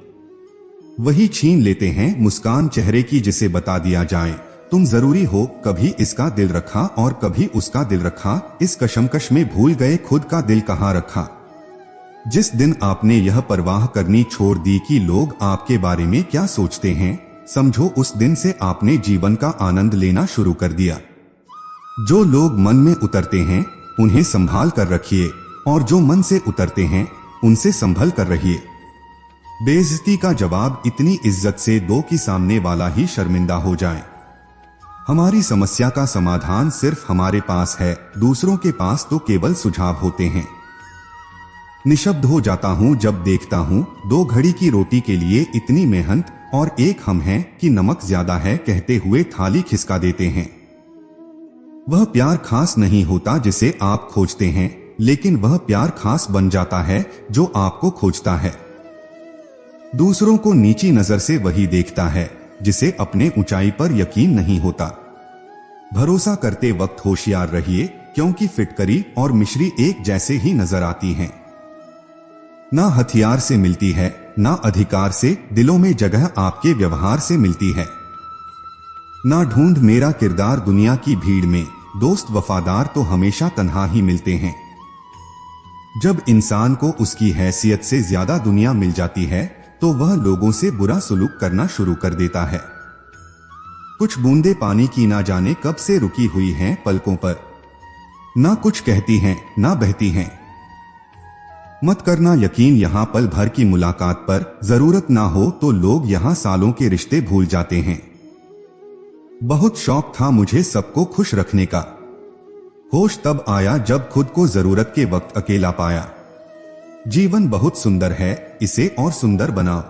वही छीन लेते हैं मुस्कान चेहरे की जिसे बता दिया जाए, तुम जरूरी हो। कभी इसका दिल रखा और कभी उसका दिल रखा, इस कशमकश में भूल गए खुद का दिल कहाँ रखा। जिस दिन आपने यह परवाह करनी छोड़ दी कि लोग आपके बारे में क्या सोचते हैं, समझो उस दिन से आपने जीवन का आनंद लेना शुरू कर दिया। जो लोग मन में उतरते हैं उन्हें संभाल कर रखिए, और जो मन से उतरते हैं उनसे संभल कर रहिए। बेइज्जती का जवाब इतनी इज्जत से दो कि सामने वाला ही शर्मिंदा हो जाए। हमारी समस्या का समाधान सिर्फ हमारे पास है, दूसरों के पास तो केवल सुझाव होते हैं। निशब्द हो जाता हूं जब देखता हूं दो घड़ी की रोटी के लिए इतनी मेहनत, और एक हम हैं कि नमक ज्यादा है कहते हुए थाली खिसका देते हैं। वह प्यार खास नहीं होता जिसे आप खोजते हैं, लेकिन वह प्यार खास बन जाता है जो आपको खोजता है। दूसरों को नीची नजर से वही देखता है जिसे अपने ऊंचाई पर यकीन नहीं होता। भरोसा करते वक्त होशियार रहिए, क्योंकि फिटकरी और मिश्री एक जैसे ही नजर आती हैं। ना हथियार से मिलती है, ना अधिकार से, दिलों में जगह आपके व्यवहार से मिलती है। ना ढूंढ मेरा किरदार दुनिया की भीड़ में, दोस्त वफादार तो हमेशा तन्हा ही मिलते हैं। जब इंसान को उसकी हैसियत से ज्यादा दुनिया मिल जाती है तो वह लोगों से बुरा सलूक करना शुरू कर देता है। कुछ बूंदे पानी की ना जाने कब से रुकी हुई हैं पलकों पर, ना कुछ कहती हैं ना बहती हैं। मत करना यकीन यहाँ पल भर की मुलाकात पर, जरूरत ना हो तो लोग यहाँ सालों के रिश्ते भूल जाते हैं। बहुत शौक था मुझे सबको खुश रखने का, होश तब आया जब खुद को जरूरत के वक्त अकेला पाया। जीवन बहुत सुंदर है, इसे और सुंदर बनाओ।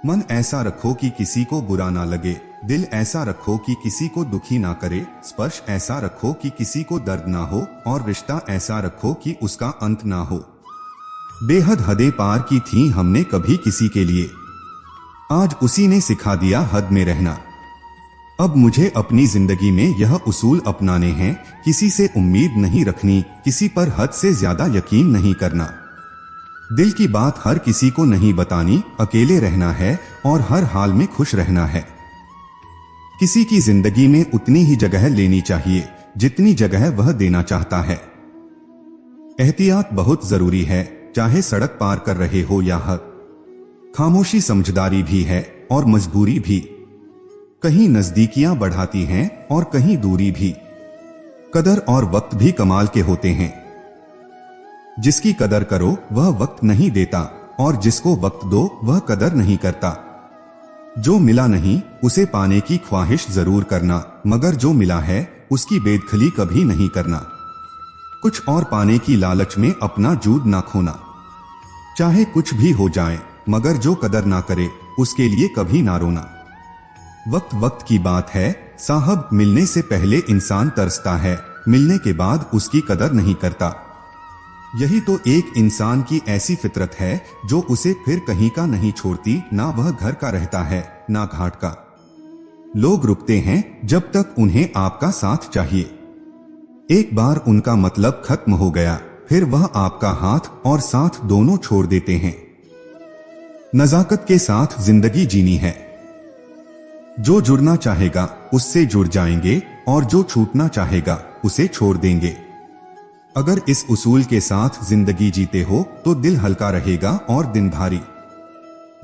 मन ऐसा रखो कि किसी को बुरा ना लगे, दिल ऐसा रखो कि किसी को दुखी ना करे, स्पर्श ऐसा रखो कि किसी को दर्द ना हो, और रिश्ता ऐसा रखो कि उसका अंत ना हो। बेहद हदें पार की थी हमने कभी किसी के लिए, आज उसी ने सिखा दिया हद में रहना। अब मुझे अपनी जिंदगी में यह उसूल अपनाने हैं, किसी से उम्मीद नहीं रखनी, किसी पर हद से ज्यादा यकीन नहीं करना। दिल की बात हर किसी को नहीं बतानी, अकेले रहना है और हर हाल में खुश रहना है। किसी की जिंदगी में उतनी ही जगह लेनी चाहिए जितनी जगह वह देना चाहता है। एहतियात बहुत जरूरी है, चाहे सड़क पार कर रहे हो या हक। खामोशी समझदारी भी है और मजबूरी भी। कहीं नजदीकियां बढ़ाती हैं और कहीं दूरी भी। कदर और वक्त भी कमाल के होते हैं। जिसकी कदर करो वह वक्त नहीं देता, और जिसको वक्त दो वह कदर नहीं करता। जो मिला नहीं उसे पाने की ख्वाहिश जरूर करना, मगर जो मिला है उसकी बेदखली कभी नहीं करना। कुछ और पाने की लालच में अपना जूद ना खोना। चाहे कुछ भी हो जाए, मगर जो कदर ना करे उसके लिए कभी ना रोना। वक्त वक्त की बात है साहब, मिलने से पहले इंसान तरसता है, मिलने के बाद उसकी कदर नहीं करता। यही तो एक इंसान की ऐसी फितरत है जो उसे फिर कहीं का नहीं छोड़ती, ना वह घर का रहता है ना घाट का। लोग रुकते हैं जब तक उन्हें आपका साथ चाहिए। एक बार उनका मतलब खत्म हो गया, फिर वह आपका हाथ और साथ दोनों छोड़ देते हैं। नजाकत के साथ जिंदगी जीनी है। जो जुड़ना चाहेगा उससे जुड़ जाएंगे, और जो छूटना चाहेगा उसे छोड़ देंगे। अगर इस उसूल के साथ जिंदगी जीते हो तो दिल हल्का रहेगा और दिन भारी।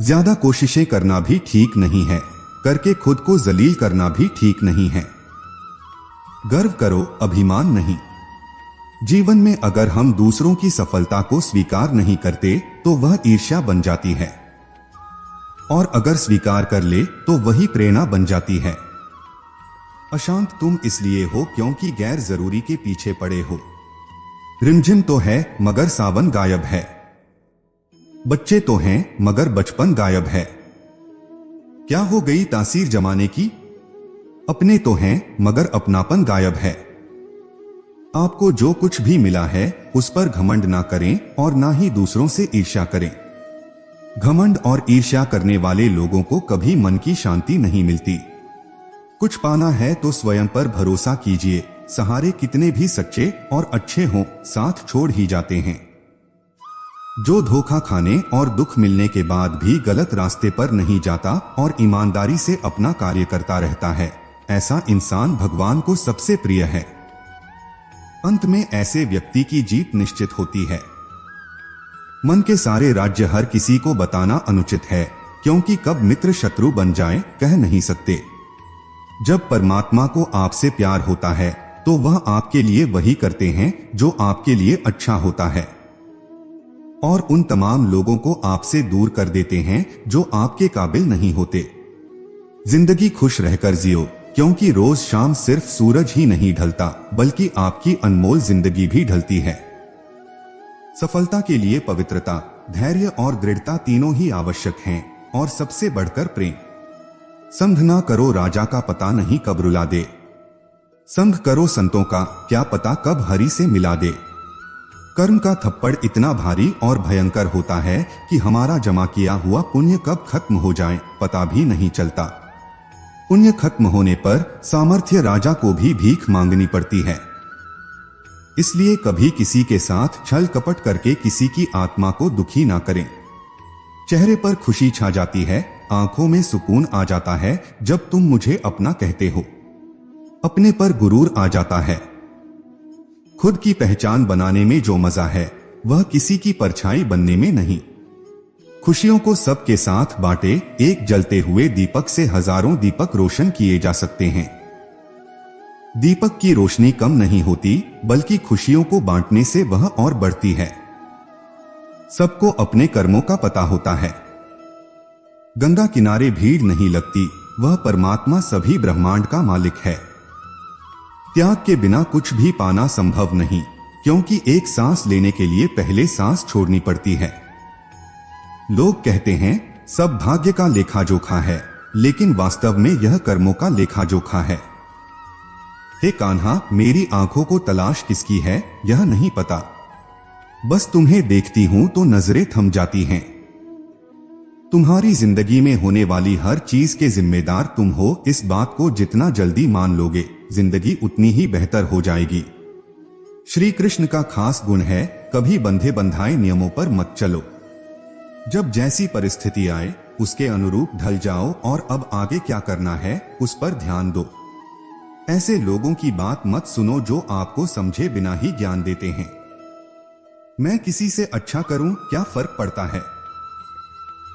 ज्यादा कोशिशें करना भी ठीक नहीं है, करके खुद को जलील करना भी ठीक नहीं है। गर्व करो, अभिमान नहीं। जीवन में अगर हम दूसरों की सफलता को स्वीकार नहीं करते तो वह ईर्ष्या बन जाती है, और अगर स्वीकार कर ले तो वही प्रेरणा बन जाती है। अशांत तुम इसलिए हो क्योंकि गैर जरूरी के पीछे पड़े हो। रिमझिम तो है मगर सावन गायब है। बच्चे तो हैं मगर बचपन गायब है। क्या हो गई तासीर जमाने की? अपने तो हैं मगर अपनापन गायब है। आपको जो कुछ भी मिला है उस पर घमंड ना करें और ना ही दूसरों से ईर्ष्या करें। घमंड और ईर्ष्या करने वाले लोगों को कभी मन की शांति नहीं मिलती। कुछ पाना है तो स्वयं पर भरोसा कीजिए। सहारे कितने भी सच्चे और अच्छे हों, साथ छोड़ ही जाते हैं। जो धोखा खाने और दुख मिलने के बाद भी गलत रास्ते पर नहीं जाता और ईमानदारी से अपना कार्य करता रहता है, ऐसा इंसान भगवान को सबसे प्रिय है। अंत में ऐसे व्यक्ति की जीत निश्चित होती है। मन के सारे राज्य हर किसी को बताना अनुचित है, क्योंकि कब मित्र शत्रु बन जाए कह नहीं सकते। जब परमात्मा को आपसे प्यार होता है तो वह आपके लिए वही करते हैं जो आपके लिए अच्छा होता है, और उन तमाम लोगों को आपसे दूर कर देते हैं जो आपके काबिल नहीं होते। जिंदगी खुश रहकर जियो, क्योंकि रोज शाम सिर्फ सूरज ही नहीं ढलता बल्कि आपकी अनमोल जिंदगी भी ढलती है। सफलता के लिए पवित्रता, धैर्य और दृढ़ता तीनों ही आवश्यक हैं, और सबसे बढ़कर प्रेम। संग ना करो राजा का, पता नहीं कब रुला दे। संग करो संतों का, क्या पता कब हरि से मिला दे। कर्म का थप्पड़ इतना भारी और भयंकर होता है कि हमारा जमा किया हुआ पुण्य कब खत्म हो जाए पता भी नहीं चलता। पुण्य खत्म होने पर सामर्थ्य राजा को भी भीख मांगनी पड़ती है। इसलिए कभी किसी के साथ छल कपट करके किसी की आत्मा को दुखी ना करें। चेहरे पर खुशी छा जाती है, आंखों में सुकून आ जाता है जब तुम मुझे अपना कहते हो। अपने पर गुरूर आ जाता है। खुद की पहचान बनाने में जो मजा है वह किसी की परछाई बनने में नहीं। खुशियों को सबके साथ बांटे, एक जलते हुए दीपक से हजारों दीपक रोशन किए जा सकते हैं। दीपक की रोशनी कम नहीं होती, बल्कि खुशियों को बांटने से वह और बढ़ती है। सबको अपने कर्मों का पता होता है। गंगा किनारे भीड़ नहीं लगती, वह परमात्मा सभी ब्रह्मांड का मालिक है। त्याग के बिना कुछ भी पाना संभव नहीं, क्योंकि एक सांस लेने के लिए पहले सांस छोड़नी पड़ती है। लोग कहते हैं सब भाग्य का लेखा जोखा है, लेकिन वास्तव में यह कर्मों का लेखा जोखा है। हे कान्हा, मेरी आंखों को तलाश किसकी है यह नहीं पता। बस तुम्हें देखती हूं तो नजरें थम जाती हैं। तुम्हारी जिंदगी में होने वाली हर चीज के जिम्मेदार तुम हो, इस बात को जितना जल्दी मान लोगे जिंदगी उतनी ही बेहतर हो जाएगी। श्री कृष्ण का खास गुण है, कभी बंधे बंधाए नियमों पर मत चलो। जब जैसी परिस्थिति आए उसके अनुरूप ढल जाओ, और अब आगे क्या करना है उस पर ध्यान दो। ऐसे लोगों की बात मत सुनो जो आपको समझे बिना ही ज्ञान देते हैं। मैं किसी से अच्छा करूं क्या फर्क पड़ता है,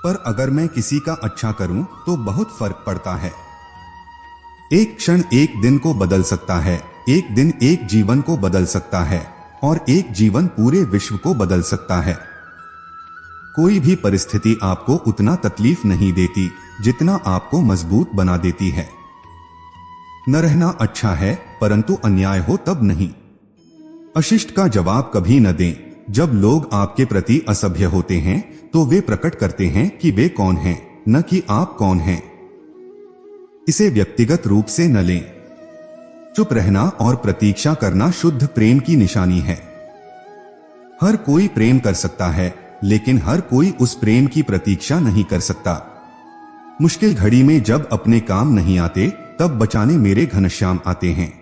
पर अगर मैं किसी का अच्छा करूं तो बहुत फर्क पड़ता है। एक क्षण एक दिन को बदल सकता है, एक दिन एक जीवन को बदल सकता है और एक जीवन पूरे विश्व को बदल सकता है। कोई भी परिस्थिति आपको उतना तकलीफ नहीं देती जितना आपको मजबूत बना देती है। न रहना अच्छा है, परंतु अन्याय हो तब नहीं। अशिष्ट का जवाब कभी न दें। जब लोग आपके प्रति असभ्य होते हैं तो वे प्रकट करते हैं कि वे कौन हैं, न कि आप कौन हैं। इसे व्यक्तिगत रूप से न लें। चुप रहना और प्रतीक्षा करना शुद्ध प्रेम की निशानी है। हर कोई प्रेम कर सकता है, लेकिन हर कोई उस प्रेम की प्रतीक्षा नहीं कर सकता। मुश्किल घड़ी में जब अपने काम नहीं आते तब बचाने मेरे घनश्याम आते हैं।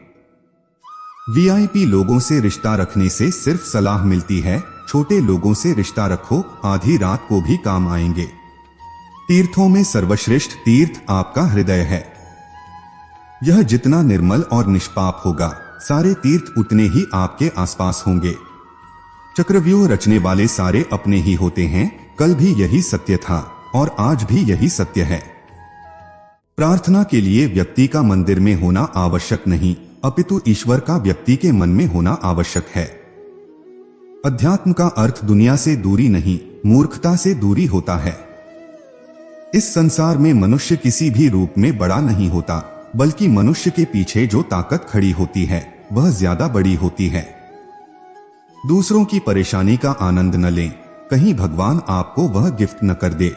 वीआईपी लोगों से रिश्ता रखने से सिर्फ सलाह मिलती है, छोटे लोगों से रिश्ता रखो, आधी रात को भी काम आएंगे। तीर्थों में सर्वश्रेष्ठ तीर्थ आपका हृदय है। यह जितना निर्मल और निष्पाप होगा, सारे तीर्थ उतने ही आपके आसपास होंगे। चक्रव्यूह रचने वाले सारे अपने ही होते हैं। कल भी यही सत्य था और आज भी यही सत्य है। प्रार्थना के लिए व्यक्ति का मंदिर में होना आवश्यक नहीं, अपितु ईश्वर का व्यक्ति के मन में होना आवश्यक है। अध्यात्म का अर्थ दुनिया से दूरी नहीं, मूर्खता से दूरी होता है। इस संसार में मनुष्य किसी भी रूप में बड़ा नहीं होता, बल्कि मनुष्य के पीछे जो ताकत खड़ी होती है वह ज्यादा बड़ी होती है। दूसरों की परेशानी का आनंद न लें, कहीं भगवान आपको वह गिफ्ट न कर दे।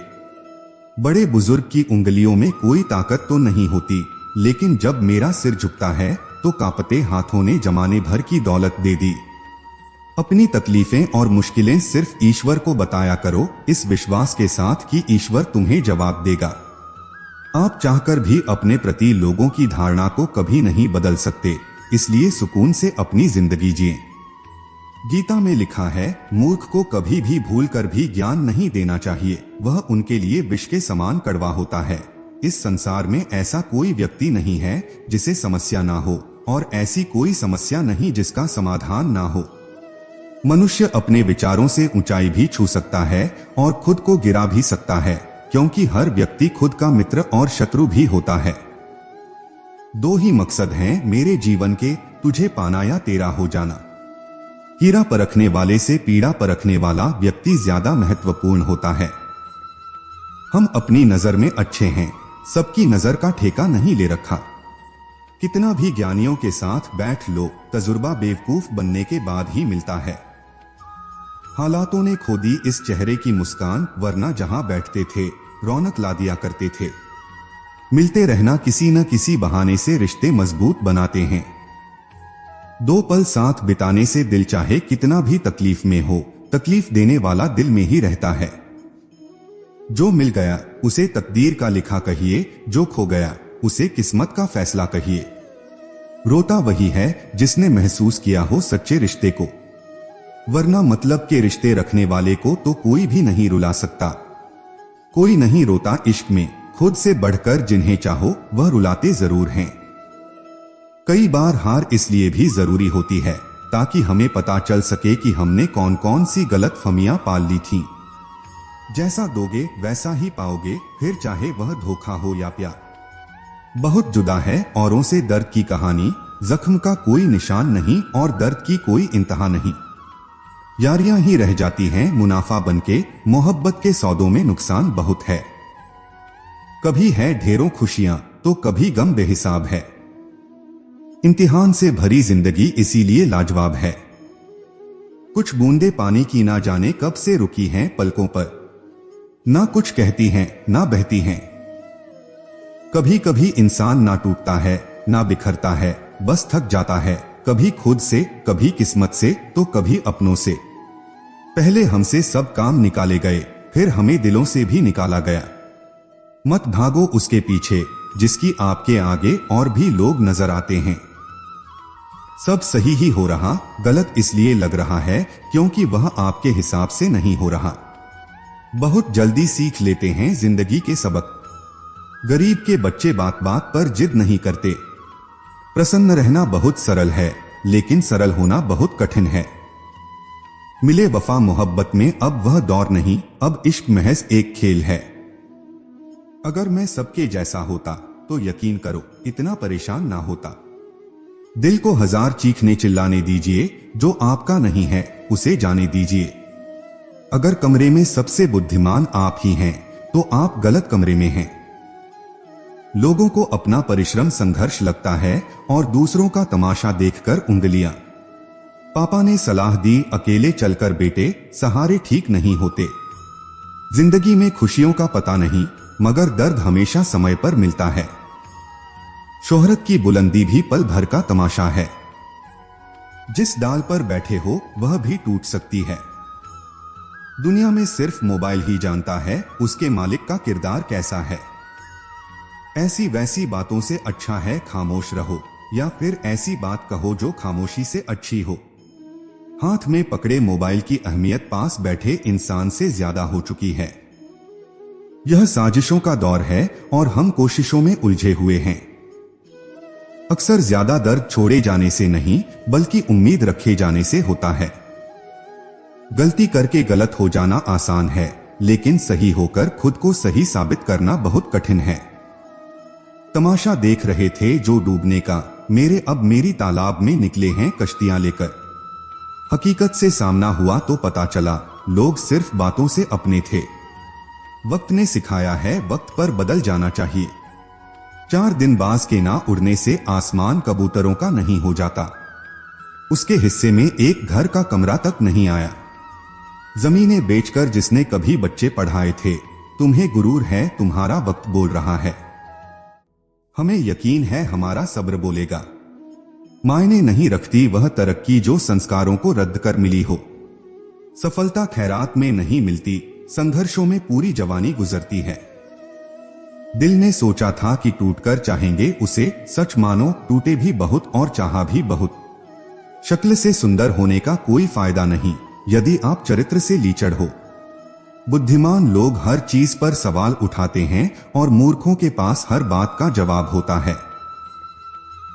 बड़े बुजुर्ग की उंगलियों में कोई ताकत तो नहीं होती, लेकिन जब मेरा सिर झुकता है तो कांपते हाथों ने जमाने भर की दौलत दे दी। अपनी तकलीफें और मुश्किलें सिर्फ ईश्वर को बताया करो, इस विश्वास के साथ कि ईश्वर तुम्हें जवाब देगा। आप चाहकर भी अपने प्रति लोगों की धारणा को कभी नहीं बदल सकते, इसलिए सुकून से अपनी जिंदगी जिएं। गीता में लिखा है, मूर्ख को कभी भी भूल कर भी ज्ञान नहीं देना चाहिए, वह उनके लिए विष के समान कड़वा होता है। इस संसार में ऐसा कोई व्यक्ति नहीं है जिसे समस्या ना हो, और ऐसी कोई समस्या नहीं जिसका समाधान ना हो। मनुष्य अपने विचारों से ऊंचाई भी छू सकता है और खुद को गिरा भी सकता है, क्योंकि हर व्यक्ति खुद का मित्र और शत्रु भी होता है। दो ही मकसद हैं मेरे जीवन के, तुझे पाना या तेरा हो जाना। हीरा परखने वाले से पीड़ा परखने वाला व्यक्ति ज्यादा महत्वपूर्ण होता है। हम अपनी नजर में अच्छे हैं, सबकी नजर का ठेका नहीं ले रखा। कितना भी ज्ञानियों के साथ बैठ लो, तजुर्बा बेवकूफ बनने के बाद ही मिलता है। हालातों ने खो दी इस चेहरे की मुस्कान, वरना जहां बैठते थे रौनक ला दिया करते थे। मिलते रहना किसी न किसी बहाने से रिश्ते मजबूत बनाते हैं। दो पल साथ बिताने से दिल चाहे कितना भी तकलीफ में हो, तकलीफ देने वाला दिल में ही रहता है। जो मिल गया उसे तकदीर का लिखा कहिए, जो खो गया उसे किस्मत का फैसला कहिए। रोता वही है जिसने महसूस किया हो सच्चे रिश्ते को, वरना मतलब के रिश्ते रखने वाले को तो कोई भी नहीं रुला सकता। कोई नहीं रोता इश्क में, खुद से बढ़कर जिन्हें चाहो वह रुलाते जरूर हैं। कई बार हार इसलिए भी जरूरी होती है ताकि हमें पता चल सके कि हमने कौन कौन सी गलतफहमियां पाल ली थीं। जैसा दोगे वैसा ही पाओगे, फिर चाहे वह धोखा हो या प्यार। बहुत जुदा है औरों से दर्द की कहानी, जख्म का कोई निशान नहीं और दर्द की कोई इंतहा नहीं। यारियां ही रह जाती हैं मुनाफा बनके, मोहब्बत के सौदों में नुकसान बहुत है। कभी है ढेरों खुशियां तो कभी गम बेहिसाब है। इम्तिहान से भरी जिंदगी इसीलिए लाजवाब है। कुछ बूंदे पानी की ना जाने कब से रुकी हैं पलकों पर, ना कुछ कहती हैं ना बहती हैं। कभी कभी इंसान ना टूटता है ना बिखरता है, बस थक जाता है, कभी खुद से, कभी किस्मत से तो कभी अपनों से। पहले हमसे सब काम निकाले गए, फिर हमें दिलों से भी निकाला गया। मत भागो उसके पीछे जिसकी आपके आगे और भी लोग नजर आते हैं। सब सही ही हो रहा, गलत इसलिए लग रहा है क्योंकि वह आपके हिसाब से नहीं हो रहा। बहुत जल्दी सीख लेते हैं जिंदगी के सबक। गरीब के बच्चे बात बात पर जिद नहीं करते। प्रसन्न रहना बहुत सरल है, लेकिन सरल होना बहुत कठिन है। मिले वफा मोहब्बत में अब वह दौर नहीं, अब इश्क महज एक खेल है। अगर मैं सबके जैसा होता तो यकीन करो इतना परेशान ना होता। दिल को हजार चीखने चिल्लाने दीजिए, जो आपका नहीं है उसे जाने दीजिए। अगर कमरे में सबसे बुद्धिमान आप ही हैं तो आप गलत कमरे में हैं। लोगों को अपना परिश्रम संघर्ष लगता है और दूसरों का तमाशा देखकर उंगलियां। पापा ने सलाह दी, अकेले चलकर बेटे, सहारे ठीक नहीं होते। जिंदगी में खुशियों का पता नहीं, मगर दर्द हमेशा समय पर मिलता है। शोहरत की बुलंदी भी पल भर का तमाशा है। जिस डाल पर बैठे हो वह भी टूट सकती है। दुनिया में सिर्फ मोबाइल ही जानता है उसके मालिक का किरदार कैसा है। ऐसी वैसी बातों से अच्छा है खामोश रहो, या फिर ऐसी बात कहो जो खामोशी से अच्छी हो। हाथ में पकड़े मोबाइल की अहमियत पास बैठे इंसान से ज्यादा हो चुकी है। यह साजिशों का दौर है और हम कोशिशों में उलझे हुए हैं। अक्सर ज्यादा दर्द छोड़े जाने से नहीं, बल्कि उम्मीद रखे जाने से होता है। गलती करके गलत हो जाना आसान है, लेकिन सही होकर खुद को सही साबित करना बहुत कठिन है। तमाशा देख रहे थे जो डूबने का, मेरे अब मेरी तालाब में निकले हैं कश्तियां लेकर। हकीकत से सामना हुआ तो पता चला लोग सिर्फ बातों से अपने थे। वक्त ने सिखाया है वक्त पर बदल जाना चाहिए। 4 दिन बाज के ना उड़ने से आसमान कबूतरों का नहीं हो जाता। उसके हिस्से में एक घर का कमरा तक नहीं आया। जमीनें बेचकर जिसने कभी बच्चे पढ़ाए थे, तुम्हें गुरूर है तुम्हारा वक्त बोल रहा है। हमें यकीन है हमारा सब्र बोलेगा। मायने नहीं रखती वह तरक्की जो संस्कारों को रद्द कर मिली हो। सफलता खैरात में नहीं मिलती, संघर्षों में पूरी जवानी गुजरती है। दिल ने सोचा था कि टूटकर चाहेंगे उसे, सच मानो टूटे भी बहुत और चाहा भी बहुत। शक्ल से सुंदर होने का कोई फायदा नहीं यदि आप चरित्र से लीचड़ हो। बुद्धिमान लोग हर चीज पर सवाल उठाते हैं और मूर्खों के पास हर बात का जवाब होता है।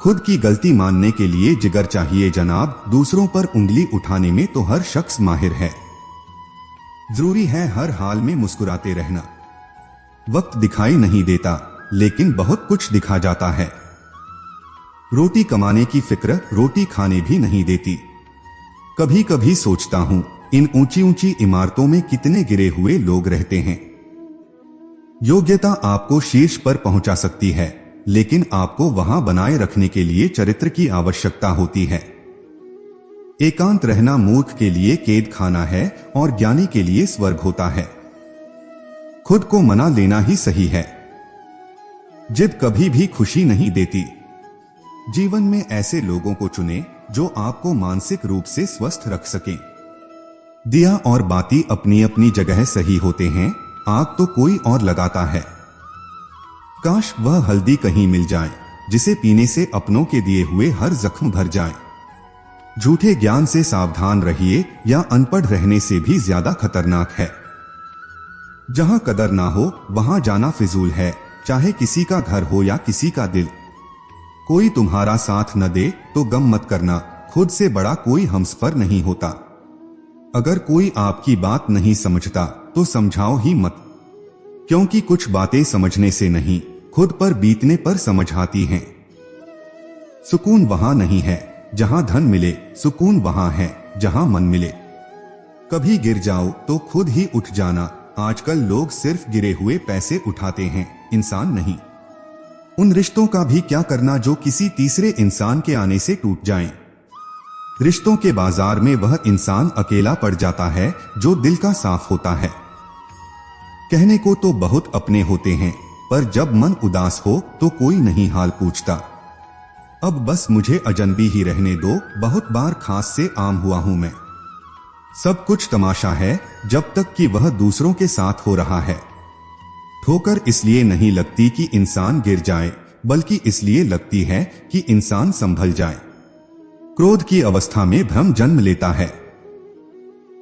खुद की गलती मानने के लिए जिगर चाहिए जनाब, दूसरों पर उंगली उठाने में तो हर शख्स माहिर है। जरूरी है हर हाल में मुस्कुराते रहना। वक्त दिखाई नहीं देता, लेकिन बहुत कुछ दिखा जाता है। रोटी कमाने की फिक्र रोटी खाने भी नहीं देती। कभी कभी सोचता हूं इन ऊंची ऊंची इमारतों में कितने गिरे हुए लोग रहते हैं। योग्यता आपको शीर्ष पर पहुंचा सकती है, लेकिन आपको वहां बनाए रखने के लिए चरित्र की आवश्यकता होती है। एकांत रहना मूर्ख के लिए कैद खाना है और ज्ञानी के लिए स्वर्ग होता है। खुद को मना लेना ही सही है। जिद कभी भी खुशी नहीं देती। जीवन में ऐसे लोगों को चुनें जो आपको मानसिक रूप से स्वस्थ रख सकें। दिया और बाती अपनी अपनी जगह सही होते हैं, आग तो कोई और लगाता है। काश वह हल्दी कहीं मिल जाए जिसे पीने से अपनों के दिए हुए हर जख्म भर जाए। झूठे ज्ञान से सावधान रहिए, या अनपढ़ रहने से भी ज्यादा खतरनाक है। जहां कदर ना हो वहां जाना फिजूल है, चाहे किसी का घर हो या किसी का दिल। कोई तुम्हारा साथ न दे तो गम मत करना, खुद से बड़ा कोई हमसफर नहीं होता। अगर कोई आपकी बात नहीं समझता तो समझाओ ही मत, क्योंकि कुछ बातें समझने से नहीं खुद पर बीतने पर समझ आती हैं। सुकून वहां नहीं है जहां धन मिले, सुकून वहां है जहां मन मिले। कभी गिर जाओ तो खुद ही उठ जाना। आजकल लोग सिर्फ गिरे हुए पैसे उठाते हैं, इंसान नहीं। उन रिश्तों का भी क्या करना जो किसी तीसरे इंसान के आने से टूट जाएं। रिश्तों के बाजार में वह इंसान अकेला पड़ जाता है जो दिल का साफ होता है। कहने को तो बहुत अपने होते हैं, पर जब मन उदास हो तो कोई नहीं हाल पूछता। अब बस मुझे अजनबी ही रहने दो, बहुत बार खास से आम हुआ हूं मैं। सब कुछ तमाशा है जब तक कि वह दूसरों के साथ हो रहा है। ठोकर इसलिए नहीं लगती कि इंसान गिर जाए, बल्कि इसलिए लगती है कि इंसान संभल जाए। क्रोध की अवस्था में भ्रम जन्म लेता है।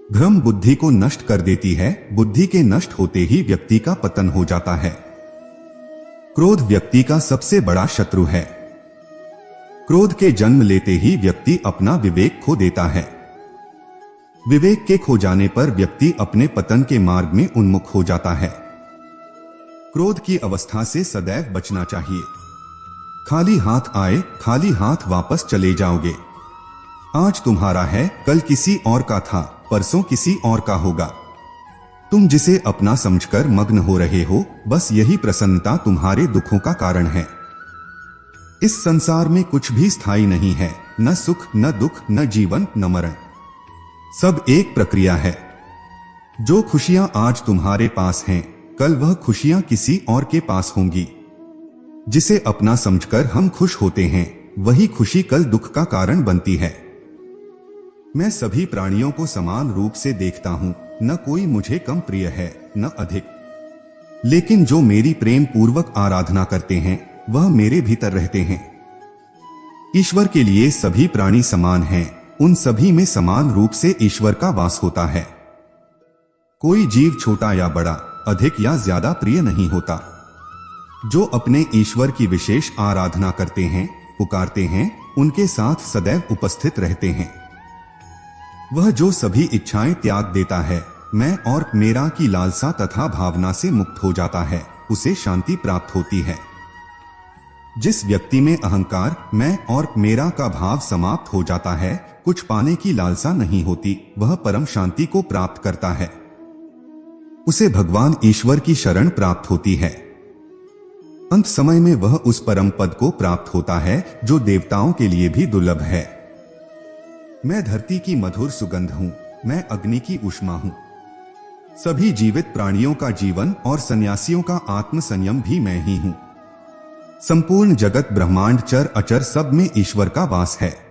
भ्रम बुद्धि को नष्ट कर देती है, बुद्धि के नष्ट होते ही व्यक्ति का पतन हो जाता है। क्रोध व्यक्ति का सबसे बड़ा शत्रु है। क्रोध के जन्म लेते ही व्यक्ति अपना विवेक खो देता है। विवेक के खो जाने पर व्यक्ति अपने पतन के मार्ग में उन्मुख हो जाता है। क्रोध की अवस्था से सदैव बचना चाहिए। खाली हाथ आए, खाली हाथ वापस चले जाओगे। आज तुम्हारा है, कल किसी और का था, परसों किसी और का होगा। तुम जिसे अपना समझकर मग्न हो रहे हो, बस यही प्रसन्नता तुम्हारे दुखों का कारण है। इस संसार में कुछ भी स्थायी नहीं है, न सुख न दुख, न जीवन न मरण। सब एक प्रक्रिया है। जो खुशियां आज तुम्हारे पास हैं, कल वह खुशियां किसी और के पास होंगी। जिसे अपना समझकर हम खुश होते हैं, वही खुशी कल दुख का कारण बनती है। मैं सभी प्राणियों को समान रूप से देखता हूं, न कोई मुझे कम प्रिय है न अधिक। लेकिन जो मेरी प्रेम पूर्वक आराधना करते हैं, वह मेरे भीतर रहते हैं। ईश्वर के लिए सभी प्राणी समान हैं, उन सभी में समान रूप से ईश्वर का वास होता है। कोई जीव छोटा या बड़ा, अधिक या ज्यादा प्रिय नहीं होता। जो अपने ईश्वर की विशेष आराधना करते हैं, पुकारते हैं, उनके साथ सदैव उपस्थित रहते हैं। वह जो सभी इच्छाएं त्याग देता है, मैं और मेरा की लालसा तथा भावना से मुक्त हो जाता है, उसे शांति प्राप्त होती है। जिस व्यक्ति में अहंकार, मैं और मेरा का भाव समाप्त हो जाता है, कुछ पाने की लालसा नहीं होती, वह परम शांति को प्राप्त करता है। उसे भगवान ईश्वर की शरण प्राप्त होती है। अंत समय में वह उस परम पद को प्राप्त होता है जो देवताओं के लिए भी दुर्लभ है। मैं धरती की मधुर सुगंध हूं, मैं अग्नि की ऊष्मा हूं। सभी जीवित प्राणियों का जीवन और सन्यासियों का आत्म संयम भी मैं ही हूं। संपूर्ण जगत ब्रह्मांड चर अचर सब में ईश्वर का वास है।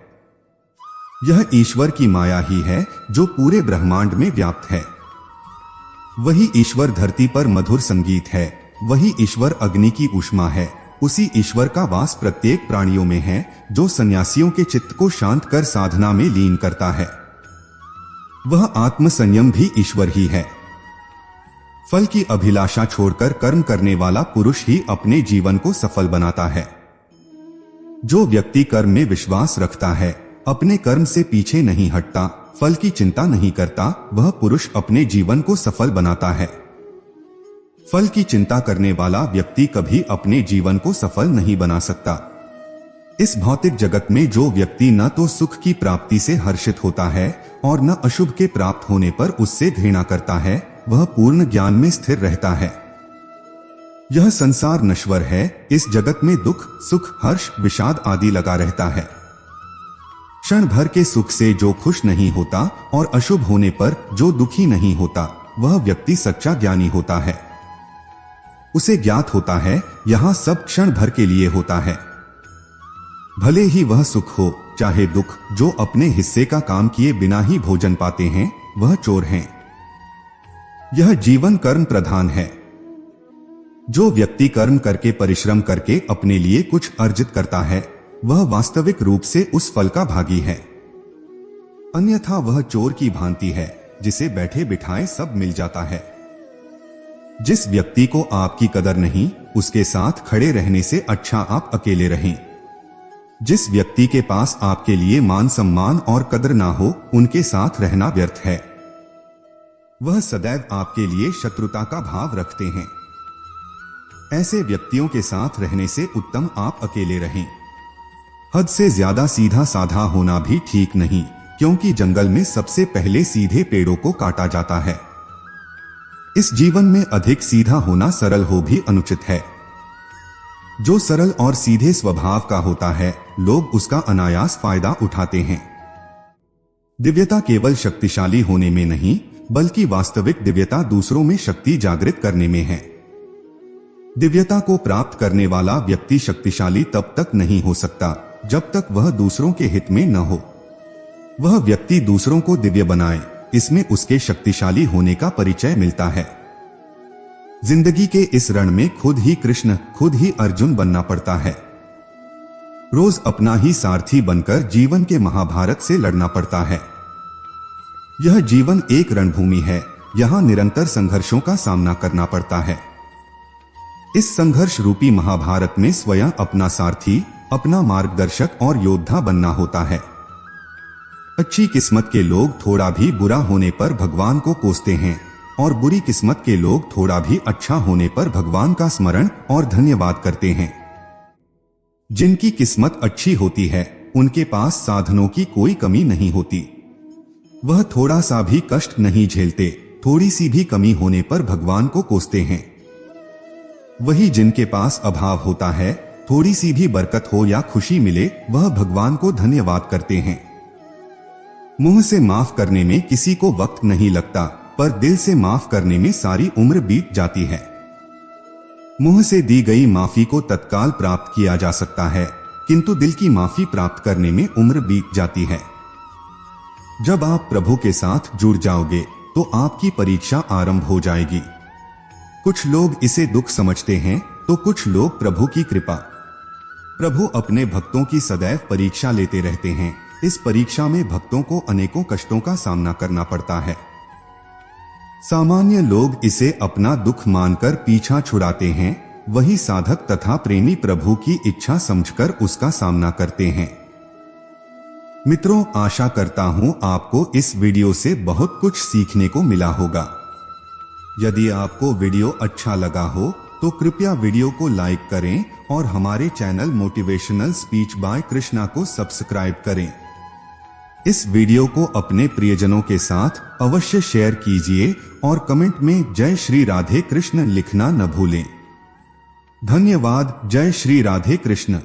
यह ईश्वर की माया ही है जो पूरे ब्रह्मांड में व्याप्त है। वही ईश्वर धरती पर मधुर संगीत है, वही ईश्वर अग्नि की ऊष्मा है। उसी ईश्वर का वास प्रत्येक प्राणियों में है, जो सन्यासियों के चित्त को शांत कर साधना में लीन करता है। वह आत्म संयम भी ईश्वर ही है। फल की अभिलाषा छोड़कर कर्म करने वाला पुरुष ही अपने जीवन को सफल बनाता है। जो व्यक्ति कर्म में विश्वास रखता है, अपने कर्म से पीछे नहीं हटता, फल की चिंता नहीं करता, वह पुरुष अपने जीवन को सफल बनाता है। फल की चिंता करने वाला व्यक्ति कभी अपने जीवन को सफल नहीं बना सकता। इस भौतिक जगत में जो व्यक्ति न तो सुख की प्राप्ति से हर्षित होता है और न अशुभ के प्राप्त होने पर उससे घृणा करता है, वह पूर्ण ज्ञान में स्थिर रहता है। यह संसार नश्वर है, इस जगत में दुख, सुख, हर्ष, विषाद आदि लगा रहता है। क्षण भर के सुख से जो खुश नहीं होता और अशुभ होने पर जो दुखी नहीं होता, वह व्यक्ति सच्चा ज्ञानी होता है। उसे ज्ञात होता है, यहां सब क्षण भर के लिए होता है। भले ही वह सुख हो चाहे दुख, जो अपने हिस्से का काम किए बिना ही भोजन पाते हैं, वह चोर हैं। यह जीवन कर्म प्रधान है। जो व्यक्ति कर्म करके परिश्रम करके अपने लिए कुछ अर्जित करता है, वह वास्तविक रूप से उस फल का भागी है। अन्यथा वह चोर की भांति है, जिसे बैठे बिठाए सब मिल जाता है। जिस व्यक्ति को आपकी कदर नहीं, उसके साथ खड़े रहने से अच्छा आप अकेले रहें। जिस व्यक्ति के पास आपके लिए मान सम्मान और कदर ना हो, उनके साथ रहना व्यर्थ है। वह सदैव आपके लिए शत्रुता का भाव रखते हैं। ऐसे व्यक्तियों के साथ रहने से उत्तम आप अकेले रहें। हद से ज्यादा सीधा साधा होना भी ठीक नहीं, क्योंकि जंगल में सबसे पहले सीधे पेड़ों को काटा जाता है। इस जीवन में अधिक सीधा होना सरल हो भी अनुचित है। जो सरल और सीधे स्वभाव का होता है, लोग उसका अनायास फायदा उठाते हैं। दिव्यता केवल शक्तिशाली होने में नहीं, बल्कि वास्तविक दिव्यता दूसरों में शक्ति जागृत करने में है। दिव्यता को प्राप्त करने वाला व्यक्ति शक्तिशाली तब तक नहीं हो सकता, जब तक वह दूसरों के हित में न हो। वह व्यक्ति दूसरों को दिव्य बनाए, इसमें उसके शक्तिशाली होने का परिचय मिलता है। जिंदगी के इस रण में खुद ही कृष्ण, खुद ही अर्जुन बनना पड़ता है। रोज अपना ही सारथी बनकर जीवन के महाभारत से लड़ना पड़ता है। यह जीवन एक रणभूमि है, यहाँ निरंतर संघर्षों का सामना करना पड़ता है। इस संघर्ष रूपी महाभारत में स्वयं अपना सारथी, अपना मार्गदर्शक और योद्धा बनना होता है। अच्छी किस्मत के लोग थोड़ा भी बुरा होने पर भगवान को कोसते हैं और बुरी किस्मत के लोग थोड़ा भी अच्छा होने पर भगवान का स्मरण और धन्यवाद करते हैं। जिनकी किस्मत अच्छी होती है उनके पास साधनों की कोई कमी नहीं होती। वह थोड़ा सा भी कष्ट नहीं झेलते, थोड़ी सी भी कमी होने पर भगवान को कोसते हैं। वही जिनके पास अभाव होता है, थोड़ी सी भी बरकत हो या खुशी मिले, वह भगवान को धन्यवाद करते हैं। मुंह से माफ करने में किसी को वक्त नहीं लगता, पर दिल से माफ करने में सारी उम्र बीत जाती है। मुंह से दी गई माफी को तत्काल प्राप्त किया जा सकता है, किंतु दिल की माफी प्राप्त करने में उम्र बीत जाती है। जब आप प्रभु के साथ जुड़ जाओगे तो आपकी परीक्षा आरंभ हो जाएगी। कुछ लोग इसे दुख समझते हैं तो कुछ लोग प्रभु की कृपा। प्रभु अपने भक्तों की सदैव परीक्षा लेते रहते हैं। इस परीक्षा में भक्तों को अनेकों कष्टों का सामना करना पड़ता है। सामान्य लोग इसे अपना दुख मानकर पीछा छुड़ाते हैं, वही साधक तथा प्रेमी प्रभु की इच्छा समझकर उसका सामना करते हैं। मित्रों, आशा करता हूं आपको इस वीडियो से बहुत कुछ सीखने को मिला होगा। यदि आपको वीडियो अच्छा लगा हो तो कृपया वीडियो को लाइक करें और हमारे channel motivational speech bye Krishna को सब्सक्राइब करें। इस वीडियो को अपने प्रियजनों के साथ अवश्य शेयर कीजिए और कमेंट में जय श्री राधे कृष्ण लिखना न भूलें। धन्यवाद। जय श्री राधे कृष्ण।